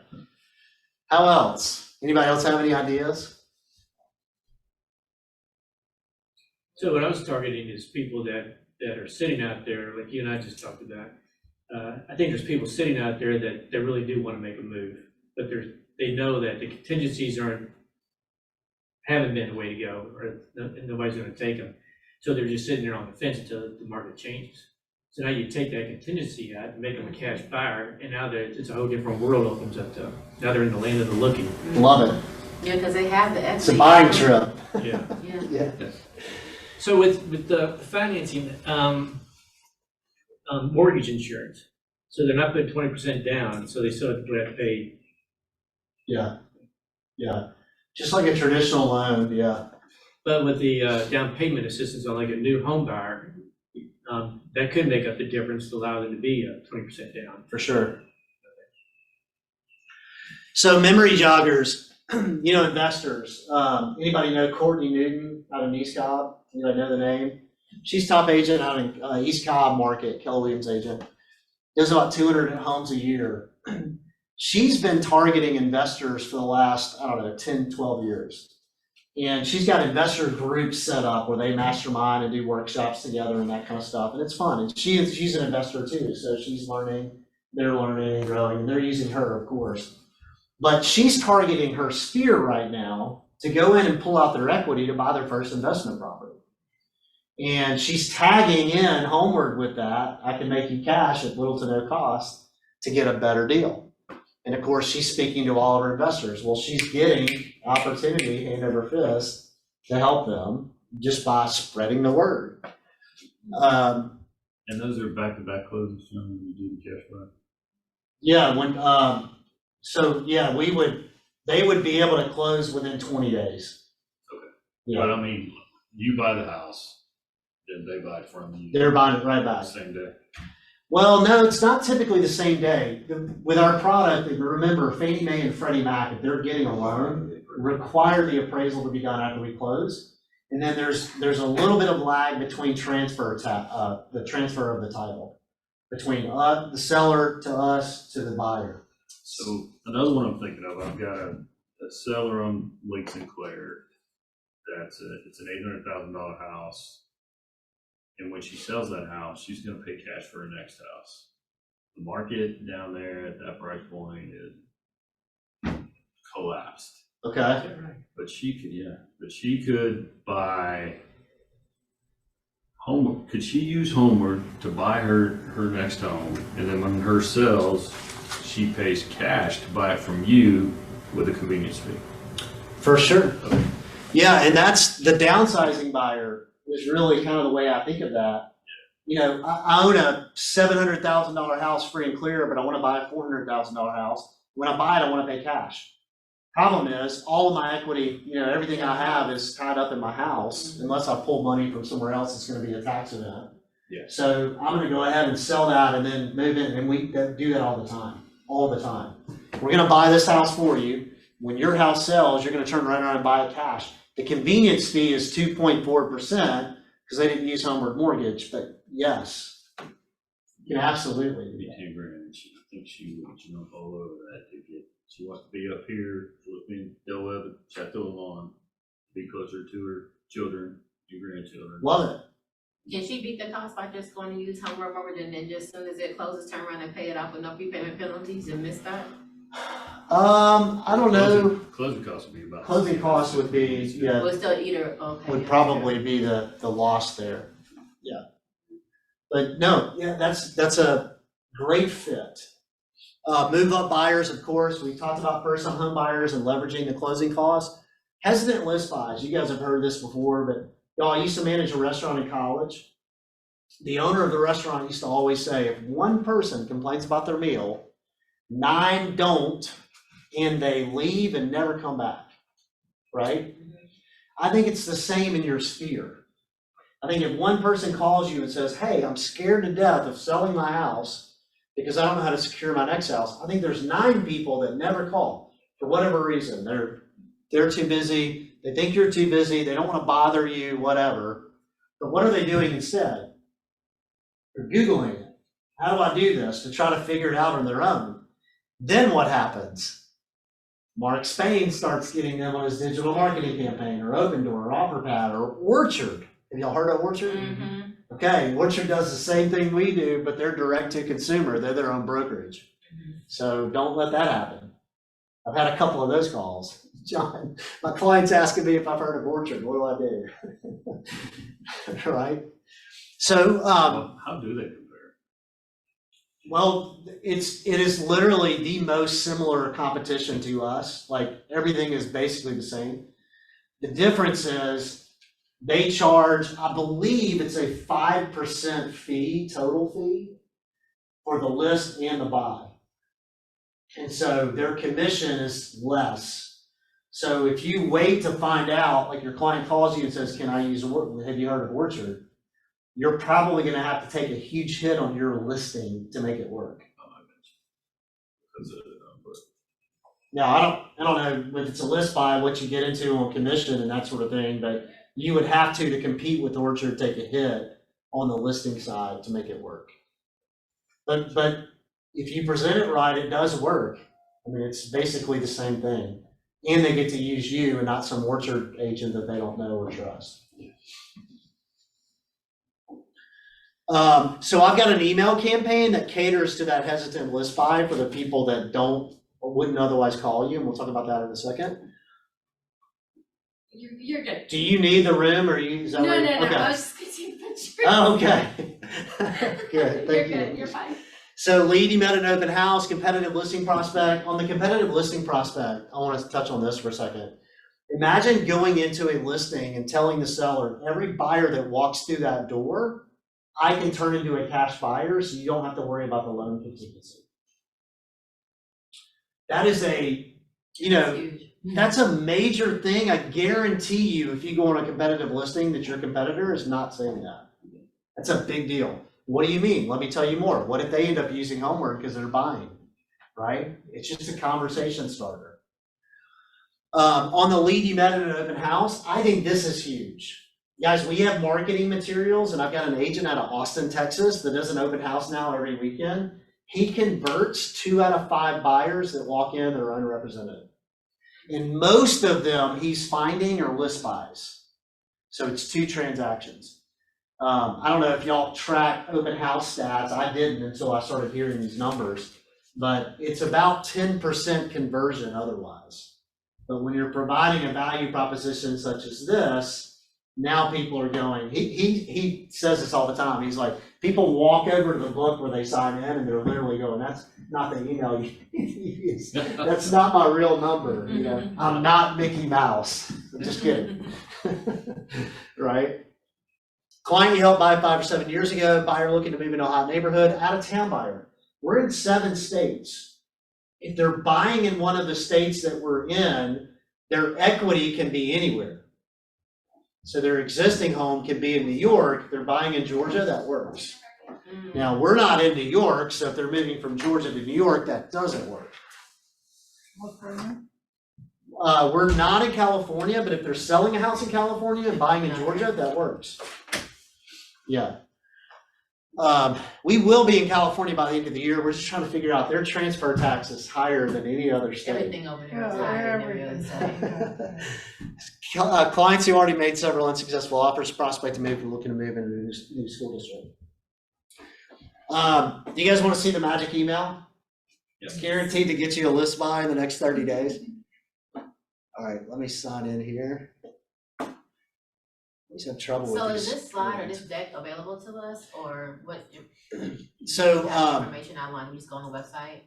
How else? Anybody else have any ideas? So what I was targeting is people that are sitting out there, like you and I just talked about. I think there's people sitting out there that really do want to make a move, but they know that the contingencies haven't been the way to go, or nobody's going to take them. So they're just sitting there on the fence until the market changes. So now you take that contingency out and make them a cash buyer, and now it's a whole different world opens up to them. Now they're in the land of the looking. Love it. Yeah, because they have the equity. It's a buying trip. Yeah. Yeah. Yeah. So with the financing, mortgage insurance. So they're not putting 20% down, so they still have to pay. Yeah, yeah, just like a traditional loan, yeah. But with the down payment assistance on like a new home buyer, that could make up the difference to allow them to be 20% down. For sure. So memory joggers, investors. Anybody know Courtney Newton out of East Cobb? Anybody know the name? She's top agent out in East Cobb market, Keller Williams agent. Does about 200 homes a year. She's been targeting investors for the last, 10, 12 years. And she's got investor groups set up where they mastermind and do workshops together and that kind of stuff. And it's fun. And she's an investor too. So she's learning, they're learning and growing, and they're using her, of course. But she's targeting her sphere right now to go in and pull out their equity to buy their first investment property. And she's tagging in Homeward with that. I can make you cash at little to no cost to get a better deal. And of course, she's speaking to all of her investors. Well, she's getting opportunity hand over fist to help them just by spreading the word. And those are back-to-back closes when you do the cash flow? Yeah, they would be able to close within 20 days. Okay. Yeah, But I mean, you buy the house, then they buy it from you. they're buying it right back. Same day. Well, no, it's not typically the same day. With our product, remember, Fannie Mae and Freddie Mac, if they're getting a loan, require the appraisal to be done after we close. And then there's a little bit of lag between the transfer of the title, between the seller to us to the buyer. So another one I'm thinking of, I've got a seller on Lake Sinclair. It's an $800,000 house. And when she sells that house, she's gonna pay cash for her next house. The market down there at that price point is collapsed. Okay. But she could buy Homeward. Could she use Homeward to buy her next home? And then when her sells, she pays cash to buy it from you with a convenience fee. For sure. Okay. Yeah, and that's the downsizing buyer is really kind of the way I think of that. I own a $700,000 house free and clear, but I want to buy a $400,000 house. When I buy it, I want to pay cash. Problem is, all of my equity, everything I have is tied up in my house. Unless I pull money from somewhere else, it's going to be a tax event. Yeah. So I'm going to go ahead and sell that and then move in, and we do that all the time. We're going to buy this house for you. When your house sells, you're going to turn right around and buy it cash. The convenience fee is 2.4% because they didn't use Homeward Mortgage, but yes, you can absolutely do that. 10 grand. I think she would jump all over that to get. She wants to be up here, flipping Del Webb, Chateau Lawn, be closer to her children and grandchildren. Love it. Can she beat the cost by just going to use Homeward Mortgage and then just as soon as it closes, turn around and pay it off with no prepayment penalties and miss that? I don't know. Closing costs would be about. Closing costs would be, Would still either, okay. would probably be the loss there. Yeah. But no, that's a great fit. Move up buyers, of course. We talked about first time home buyers and leveraging the closing costs. Hesitant list buys. You guys have heard this before, but I used to manage a restaurant in college. The owner of the restaurant used to always say, if one person complains about their meal, 9 don't, and they leave and never come back, right? I think it's the same in your sphere. I think if one person calls you and says, hey, I'm scared to death of selling my house because I don't know how to secure my next house, I think there's 9 people that never call for whatever reason. They're too busy, they think you're too busy, they don't want to bother you, whatever. But what are they doing instead? They're Googling it. How do I do this? To try to figure it out on their own. Then what happens? Mark Spain starts getting them on his digital marketing campaign, or Open Door, or OfferPad, or Orchard. Have y'all heard of Orchard? Mm-hmm. Okay, Orchard does the same thing we do, but they're direct to consumer. They're their own brokerage. So don't let that happen. I've had a couple of those calls. John, my client's asking me if I've heard of Orchard. What do I do? Right? So, How do they compare? well, it is literally the most similar competition to us. Like everything is basically the same. The difference is they charge, I believe it's a 5% fee, total fee. for the list and the buy. And so their commission is less. So if you wait to find out, like your client calls you and says, can I use, have you heard of Orchard? You're probably gonna have to take a huge hit on your listing to make it work. Now, I don't know if it's a list buy, what you get into on commission and that sort of thing, but you would have to compete with Orchard, take a hit on the listing side to make it work. But if you present it right, it does work. I mean, it's basically the same thing. And they get to use you and not some Orchard agent that they don't know or trust. So I've got an email campaign that caters to that hesitant list buy for the people that don't or wouldn't otherwise call you, and we'll talk about that in a second. You're good. Do you need the room, or is that No, what- no, no, okay. I was just gonna take a picture. Oh, okay. Good, thank you. You're good, you're fine. So lead, you met an open house, competitive listing prospect. On the competitive listing prospect, I want to touch on this for a second. Imagine going into a listing and telling the seller, every buyer that walks through that door, I can turn into a cash buyer, so you don't have to worry about the loan contingency. That is a, That's huge. that's a major thing. I guarantee you, if you go on a competitive listing, that your competitor is not saying that. That's a big deal. What do you mean? Let me tell you more. What if they end up using Homeward because they're buying, right? It's just a conversation starter. On the lead you met at an open house, I think this is huge. Guys, we have marketing materials, and I've got an agent out of Austin, Texas that does an open house now every weekend. He converts 2 out of 5 buyers that walk in that are unrepresented. And most of them he's finding are list buys. So it's 2 transactions. I don't know if y'all track open house stats. I didn't until I started hearing these numbers, but it's about 10% conversion otherwise. But when you're providing a value proposition such as this, now people are going, he says this all the time. He's like, people walk over to the book where they sign in and they're literally going, that's not the email you use. That's not my real number. You know, I'm not Mickey Mouse. I'm just kidding. Right? Client you helped buy 5 or 7 years ago, buyer looking to move into a hot neighborhood, out of town buyer. We're in 7 states. If they're buying in one of the states that we're in, their equity can be anywhere. So their existing home can be in New York. If they're buying in Georgia, that works. Now, we're not in New York, so if they're moving from Georgia to New York, that doesn't work. We're not in California, but if they're selling a house in California and buying in Georgia, that works. Yeah. We will be in California by the end of the year. We're just trying to figure out their transfer tax is higher than any other state. Everything over there is Yeah, higher than every other everything. state. Clients who already made several unsuccessful offers, prospect to move and looking to move into a new school district. Do you guys want to see the magic email? Yes. It's guaranteed to get you a list buy in the next 30 days. All right, let me sign in here. I just have trouble with So these. is this slide or this deck available to us, or what? So, Information outline, we just go on the website?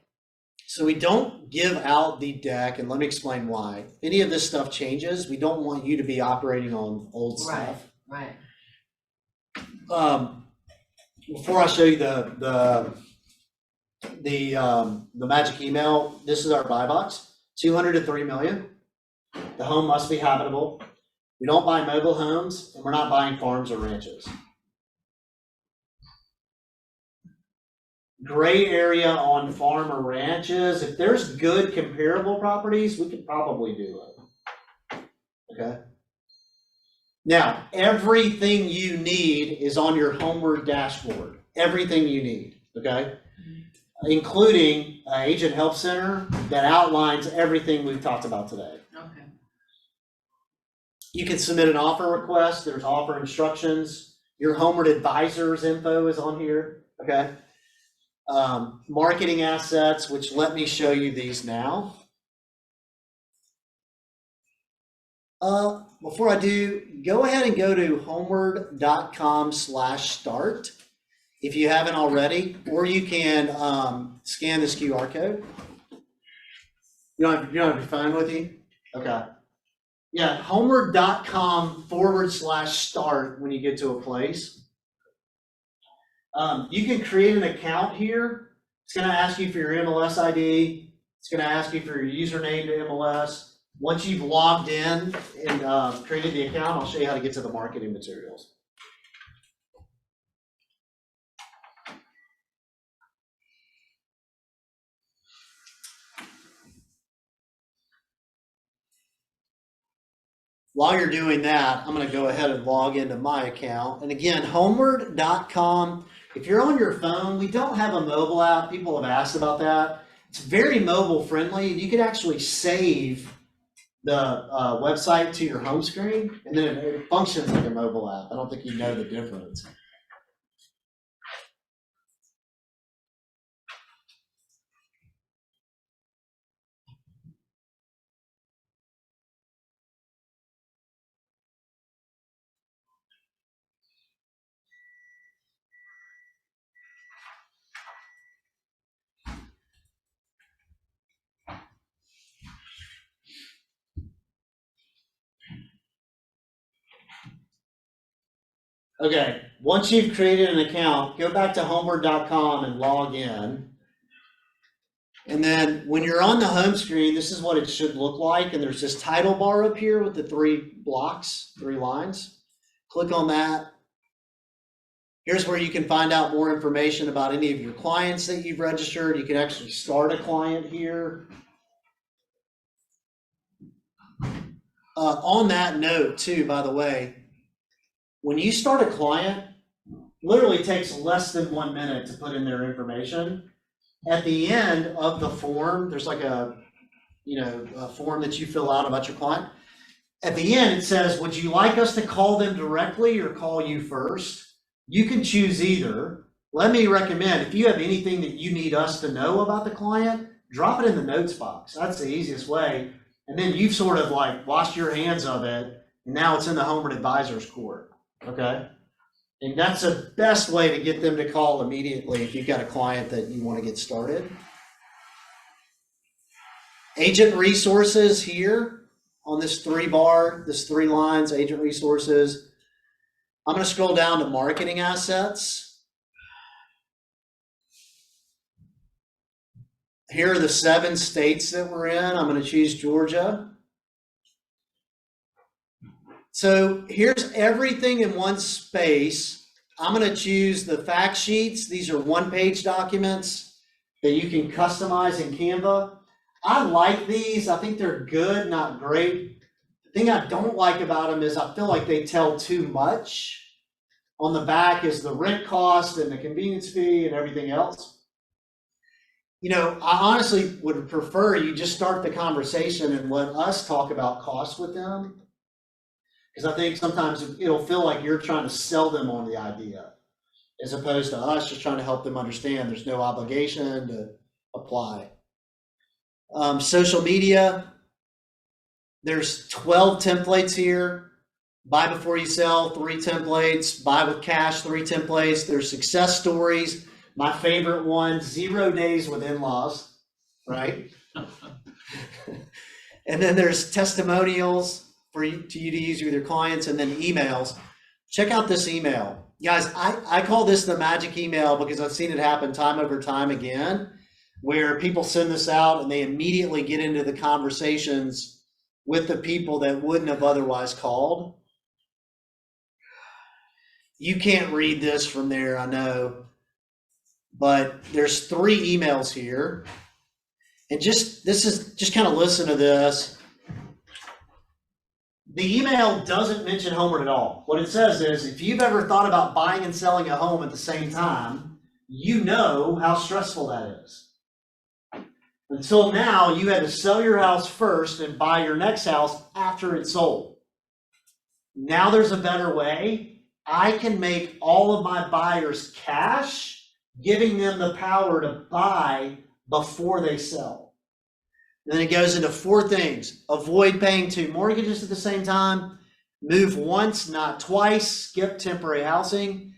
So we don't give out the deck, and let me explain why. If any of this stuff changes, we don't want you to be operating on old stuff. Right. Before I show you the magic email, this is our buy box, 200 to 3 million. The home must be habitable. We don't buy mobile homes, and we're not buying farms or ranches. Gray area on farm or ranches, if there's good comparable properties, we could probably do it. Okay? Now, everything you need is on your Homeward dashboard. Everything you need, okay? Including an agent help center that outlines everything we've talked about today. Okay. You can submit an offer request. There's offer instructions. Your Homeward advisor's info is on here, okay? Marketing assets, which let me show you these now. Before I do, go ahead and go to homeward.com/start if you haven't already, or you can scan this QR code. You don't have your phone with you? Okay. Yeah, homeward.com/start when you get to a place. You can create an account here. It's gonna ask you for your MLS ID. It's gonna ask you for your username to MLS. Once you've logged in and created the account, I'll show you how to get to the marketing materials. While you're doing that, I'm gonna go ahead and log into my account. And again, homeward.com. If you're on your phone, we don't have a mobile app. People have asked about that. It's very mobile friendly. You could actually save the website to your home screen, and then it functions like a mobile app. I don't think you know the difference. Okay, once you've created an account, go back to homeward.com and log in. And then when you're on the home screen, this is what it should look like. And there's this title bar up here with the 3 blocks, 3 lines. Click on that. Here's where you can find out more information about any of your clients that you've registered. You can actually start a client here. On that note too, by the way, when you start a client, literally takes less than 1 minute to put in their information. At the end of the form, there's like a form that you fill out about your client. At the end, it says, would you like us to call them directly or call you first? You can choose either. Let me recommend, if you have anything that you need us to know about the client, drop it in the notes box. That's the easiest way. And then you've sort of like washed your hands of it, and now it's in the Homeward Advisors court. Okay? And that's the best way to get them to call immediately if you've got a client that you want to get started. Agent resources here on this 3 bar, this 3 lines, agent resources. I'm going to scroll down to marketing assets. Here are the 7 states that we're in. I'm going to choose Georgia. So here's everything in one space. I'm going to choose the fact sheets. These are 1-page documents that you can customize in Canva. I like these. I think they're good, not great. The thing I don't like about them is I feel like they tell too much. On the back is the rent cost and the convenience fee and everything else. You know, I honestly would prefer you just start the conversation and let us talk about costs with them. Because I think sometimes it'll feel like you're trying to sell them on the idea, as opposed to us just trying to help them understand there's no obligation to apply. Social media, there's 12 templates here. Buy before you sell, 3 templates. Buy with cash, 3 templates. There's success stories. My favorite one, 0 days with in-laws, right? And then there's testimonials for you to use with your clients, and then emails. Check out this email. Guys, I call this the magic email because I've seen it happen time over time again, where people send this out and they immediately get into the conversations with the people that wouldn't have otherwise called. You can't read this from there, I know, but there's 3 emails here. And just kind of listen to this. The email doesn't mention Homeward at all. What it says is, if you've ever thought about buying and selling a home at the same time, you know how stressful that is. Until now, you had to sell your house first and buy your next house after it's sold. Now there's a better way. I can make all of my buyers cash, giving them the power to buy before they sell. And then it goes into 4 things. Avoid paying 2 mortgages at the same time. Move once, not twice. Skip temporary housing.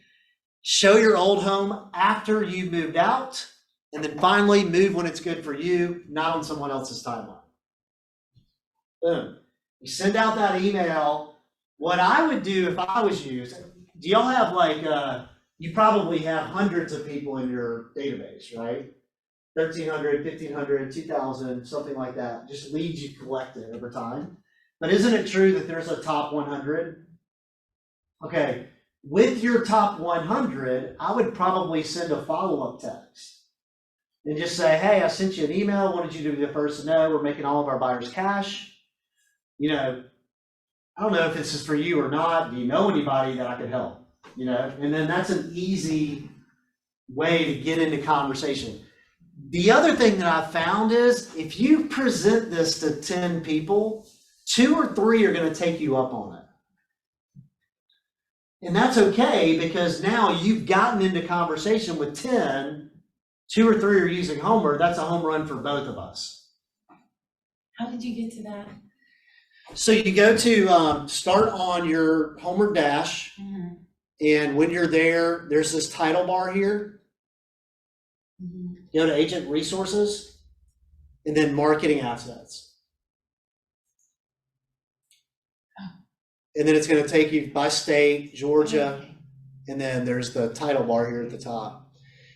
Show your old home after you've moved out. And then finally, move when it's good for you, not on someone else's timeline. Boom. You send out that email. What I would do if I was you, do y'all have like you probably have hundreds of people in your database, right? 1,300, 1,500, 2,000, something like that, just leads you collected over time. But isn't it true that there's a top 100? Okay, with your top 100, I would probably send a follow-up text and just say, hey, I sent you an email, wanted you to be the first to know, we're making all of our buyers cash. You know, I don't know if this is for you or not, do you know anybody that I could help? You know, and then that's an easy way to get into conversation. The other thing that I've found is if you present this to 10 people, 2 or 3 are going to take you up on it. And that's okay because now you've gotten into conversation with 10, 2 or 3 are using Homeward. That's a home run for both of us. How did you get to that? So you go to start on your Homeward dash. Mm-hmm. And when you're there, there's this title bar here. Mm-hmm. Go to agent resources and then marketing assets. And then it's going to take you by state, Georgia, Okay. and then there's the title bar here at the top.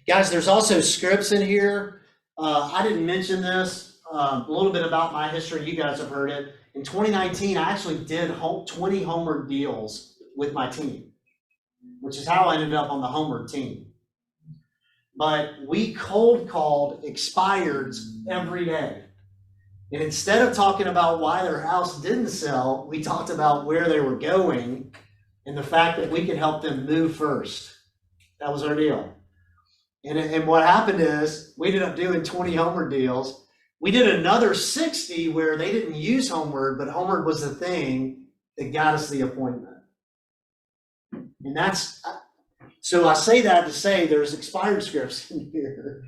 Guys, there's also scripts in here. I didn't mention this, a little bit about my history. You guys have heard it. In 2019, I actually did 20 Homeward deals with my team, which is how I ended up on the Homeward team. But we cold called expireds every day. And instead of talking about why their house didn't sell, we talked about where they were going and the fact that we could help them move first. That was our deal. And what happened is we ended up doing 20 Homeward deals. We did another 60 where they didn't use Homeward, but Homeward was the thing that got us the appointment. And that's, so I say that to say there's expired scripts in here.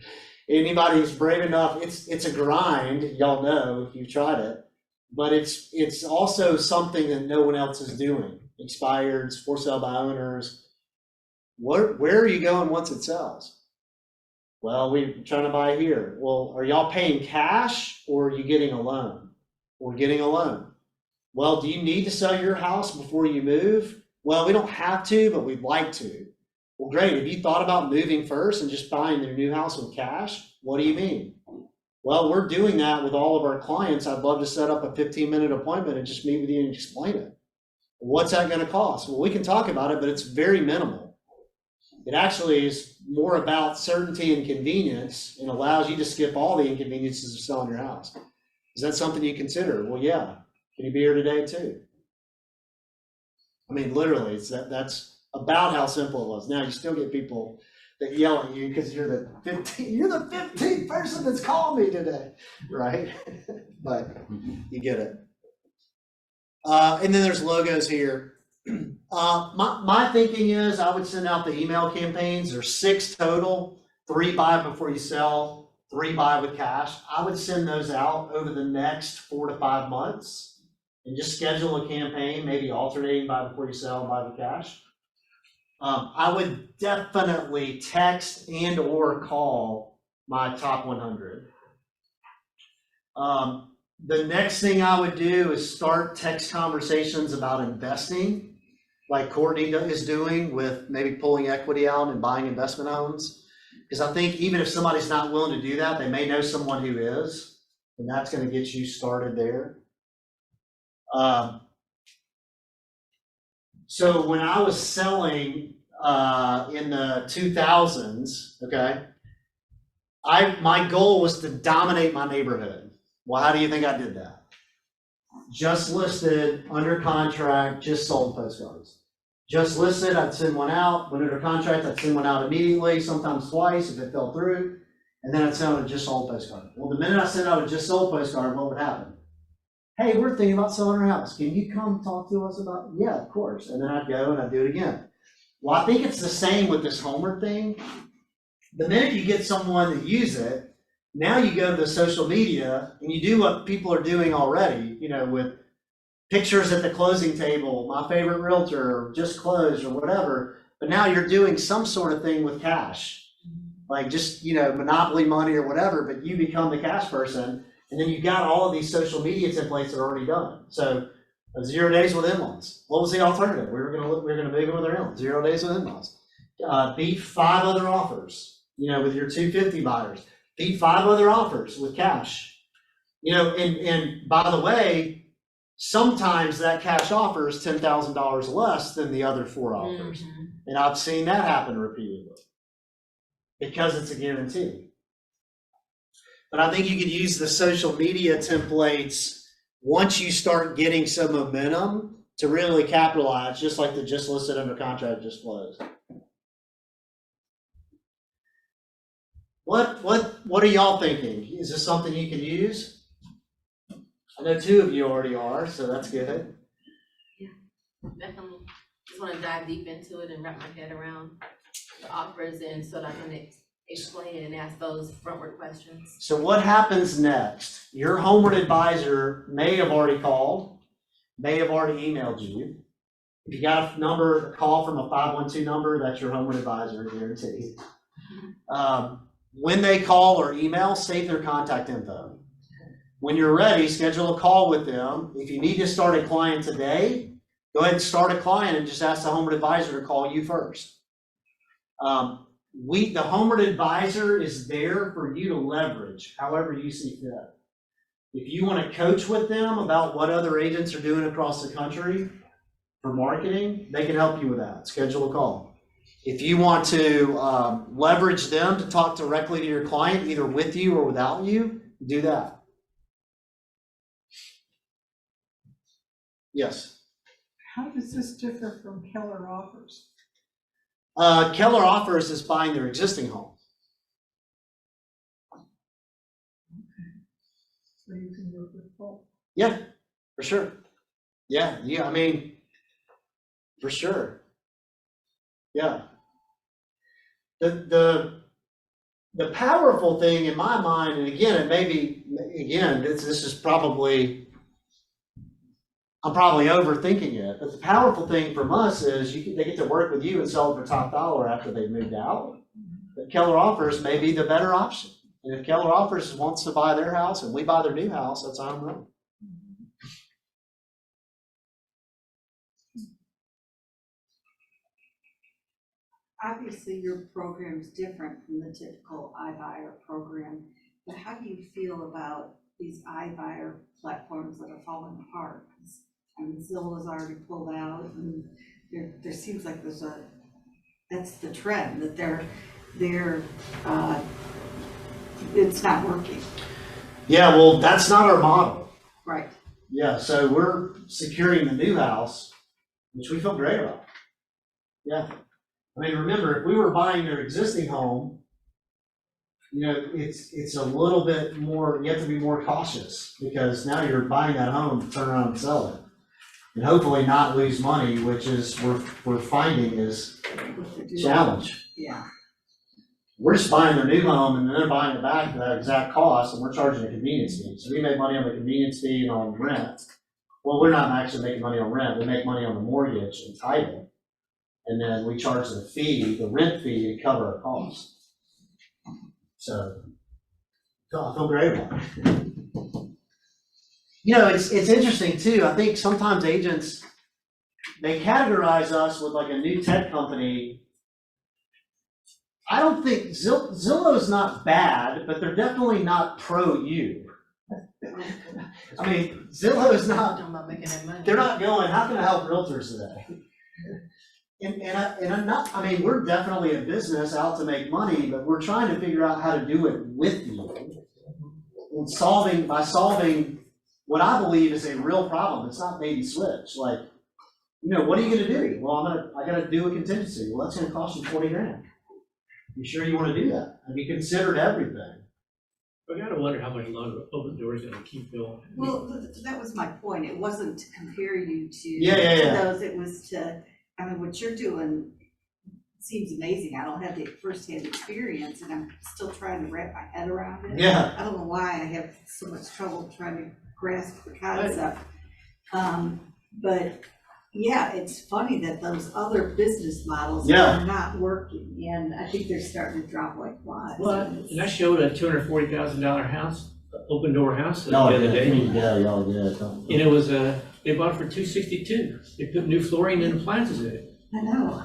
Anybody who's brave enough, it's a grind, y'all know if you've tried it, but it's also something that no one else is doing. Expireds, for sale by owners. Where are you going once it sells? Well, we're trying to buy here. Well, are y'all paying cash or are you getting a loan? We're getting a loan. Well, do you need to sell your house before you move? Well, we don't have to, but we'd like to. Well, great. Have you thought about moving first and just buying your new house with cash? What do you mean? Well, we're doing that with all of our clients. I'd love to set up a 15-minute appointment and just meet with you and explain it. What's that going to cost? Well, we can talk about it, but it's very minimal. It actually is more about certainty and convenience and allows you to skip all the inconveniences of selling your house. Is that something you consider? Well, yeah. Can you be here today too? I mean, literally, that's about how simple it was. Now you still get people that yell at you because you're the 15th person that's called me today, right? But you get it. And then there's logos here. My thinking is I would send out the email campaigns. There's 6 total, 3 buy before you sell, 3 buy with cash. I would send those out over the next 4 to 5 months and just schedule a campaign, maybe alternating buy before you sell and buy with cash. I would definitely text and or call my top 100. The next thing I would do is start text conversations about investing, like Courtney is doing with maybe pulling equity out and buying investment homes. Because I think even if somebody's not willing to do that, they may know someone who is, and that's going to get you started there. So when I was selling in the 2000s, okay, my goal was to dominate my neighborhood. Well, how do you think I did that? Just listed, under contract, just sold postcards. Just listed, I'd send one out. When under contract, I'd send one out immediately, sometimes twice if it fell through, and then I'd send out a just sold postcard. Well, the minute I sent out a just sold postcard, what would happen? Hey, we're thinking about selling our house. Can you come talk to us about it? Yeah, of course. And then I'd go and I'd do it again. Well, I think it's the same with this Homeward thing. The minute you get someone to use it, now you go to the social media and you do what people are doing already, you know, with pictures at the closing table, my favorite realtor, just closed or whatever. But now you're doing some sort of thing with cash, like just, you know, monopoly money or whatever, but you become the cash person. And then you've got all of these social media templates that are already done. So 0 days with in-laws. What was the alternative? We were gonna move in with our in-laws. 0 days with in-laws. beat 5 other offers, with your 250 buyers. Beat 5 other offers with cash. And by the way, sometimes that cash offer is $10,000 less than the other 4 offers. Mhm. And I've seen that happen repeatedly because it's a guarantee. But I think you could use the social media templates once you start getting some momentum to really capitalize, just like the just listed under contract just closed. What are y'all thinking? Is this something you can use? I know 2 of you already are, so that's good. Definitely. Just wanna dive deep into it and wrap my head around the offers and so that I can explain it and ask those frontward questions. So what happens next? Your Homeward advisor may have already called, may have already emailed you. If you got a call from a 512 number, that's your Homeward advisor, guaranteed. When they call or email, save their contact info. When you're ready, schedule a call with them. If you need to start a client today, go ahead and start a client and just ask the Homeward advisor to call you first. The Homeward advisor is there for you to leverage however you see fit. If you want to coach with them about what other agents are doing across the country for marketing, they can help you with that. Schedule a call. If you want to leverage them to talk directly to your client, either with you or without you, do that. Yes. How does this differ from Keller Offers? Keller Offers is buying their existing home. So you can work with both. Yeah, for sure. Yeah, I mean, for sure. Yeah. The powerful thing in my mind, and again, it may be, this is probably, I'm probably overthinking it, but the powerful thing from us is they get to work with you and sell it for top dollar after they've moved out. But Keller Offers may be the better option. And if Keller Offers wants to buy their house and we buy their new house, that's on them. Obviously, your program's different from the typical iBuyer program, but how do you feel about these iBuyer platforms that are falling apart? I mean, Zillow's already pulled out, and there seems like that's the trend, that it's not working. Yeah, well, that's not our model. Right. Yeah, so we're securing the new house, which we feel great about. Yeah. I mean, remember, if we were buying their existing home, it's a little bit more, you have to be more cautious because now you're buying that home to turn around and sell it. And hopefully not lose money, which is, we're finding is a challenge. Yeah. We're just buying their new home and then they're buying it back at that exact cost and we're charging a convenience fee. So we make money on the convenience fee and on rent. Well, we're not actually making money on rent. We make money on the mortgage and title. And then we charge the fee, the rent fee, to cover our costs. So I feel great about it. It's interesting too. I think sometimes agents, they categorize us with like a new tech company. I don't think Zillow's not bad, but they're definitely not pro you. I mean, Zillow's not, Talking about making that money. they're not going, how can I help realtors today? And I'm not, I mean, we're definitely a business out to make money, but we're trying to figure out how to do it with you. And by solving what I believe is a real problem. It's not bait and switch. Like, what are you gonna do? Well, I gotta do a contingency. Well, that's gonna cost you 20 grand. You sure you wanna do that? Have you considered everything? I gotta wonder how much longer Open Doors is gonna keep going. Well, that was my point. It wasn't to compare you to Yeah. those. It was I mean, what you're doing seems amazing. I don't have the firsthand experience and I'm still trying to wrap my head around it. Yeah. I don't know why I have so much trouble trying to grasp the concept. But yeah, it's funny that those other business models are not working, and I think they're starting to drop like flies. Well, and I showed a $240,000 house, Open Door house the No, other day. yeah, y'all did. And it was, they bought it for $262. They put new flooring and appliances in it. I know,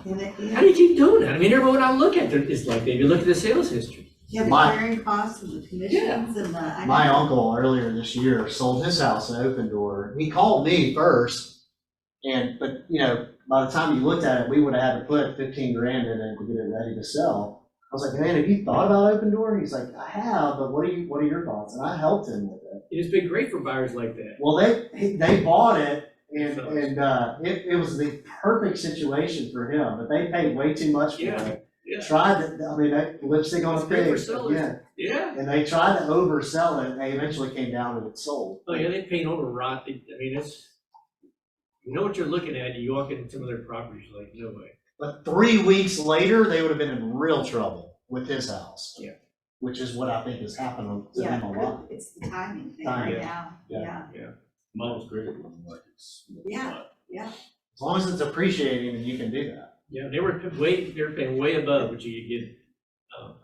How do you keep doing that? I mean, everyone I look at is like that. You look at the sales history. yeah, the My- carrying costs and the commissions and the. I My know. uncle earlier this year sold his house in Open Door. He called me first, but by the time you looked at it, we would have had to put 15 grand in it to get it ready to sell. I was like, man, have you thought about Open Door? He's like, I have, but what are your thoughts? And I helped him with it. It's been great for buyers like that. Well, they bought it, and it was the perfect situation for him, but they paid way too much for it. Yeah. Lipstick on a It's great for pig, sellers. again. Yeah. And they tried to oversell it, and they eventually came down and it sold. Oh, yeah, they paint over rot. I mean, you know what you're looking at, you walk into some of their properties, you're like, no way. But 3 weeks later, they would have been in real trouble with his house. Yeah. Which is what I think is happening to him a lot. It's the timing thing Timing. right now, Yeah. yeah, Mine's great, like it's. Yeah. As long as it's appreciating, then you can do that. Yeah, they were paying way above what you could get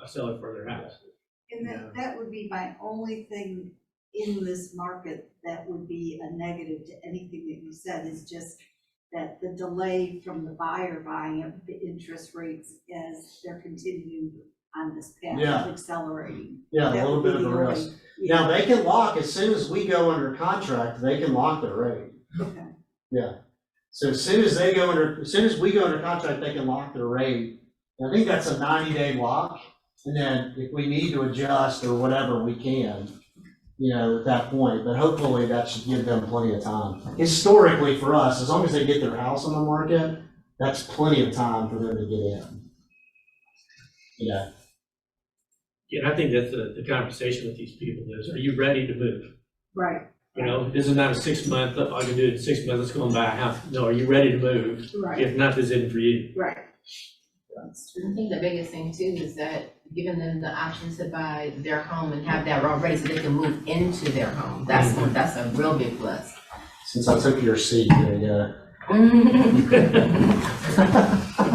a seller for their house. and that would be my only thing in this market that would be a negative to anything that you said, is just that the delay from the buyer buying up the interest rates as they're continuing on this path Yeah. of accelerating. Yeah, a That little would be bit of the a only- risk. yeah, Now, they can lock, as soon as we go under contract, they can lock their rate. okay. Yeah. So as soon as we go under contract, they can lock their rate. I think that's a 90-day lock. And then if we need to adjust or whatever, we can, at that point. But hopefully that should give them plenty of time. Historically, for us, as long as they get their house on the market, that's plenty of time for them to get in. Yeah. Yeah, and I think that's the conversation with these people is, are you ready to move? Right, This is not a 6 month, I can do it in 6 months, let's go and buy a house. No, are you ready to move? right, If not, this isn't for you. right. I think the biggest thing too is that giving them the option to buy their home and have that already so they can move into their home. That's a real big plus. Since I took your seat, there you go. I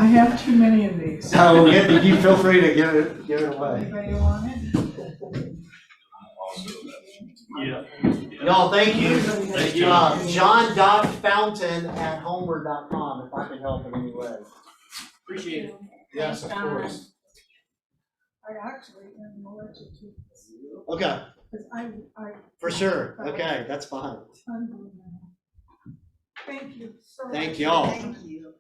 have too many of these. Oh, yeah, you feel free to give it away. Anybody want it? Yeah. Y'all, thank you. Thank you. John.fountain@homeward.com if I can help in any way. Appreciate it. Yes, of course. I actually am allergic to this, Okay, because I. for sure. Okay, that's fine. Unbelievable. Thank you so much. Thank y'all. Thank you.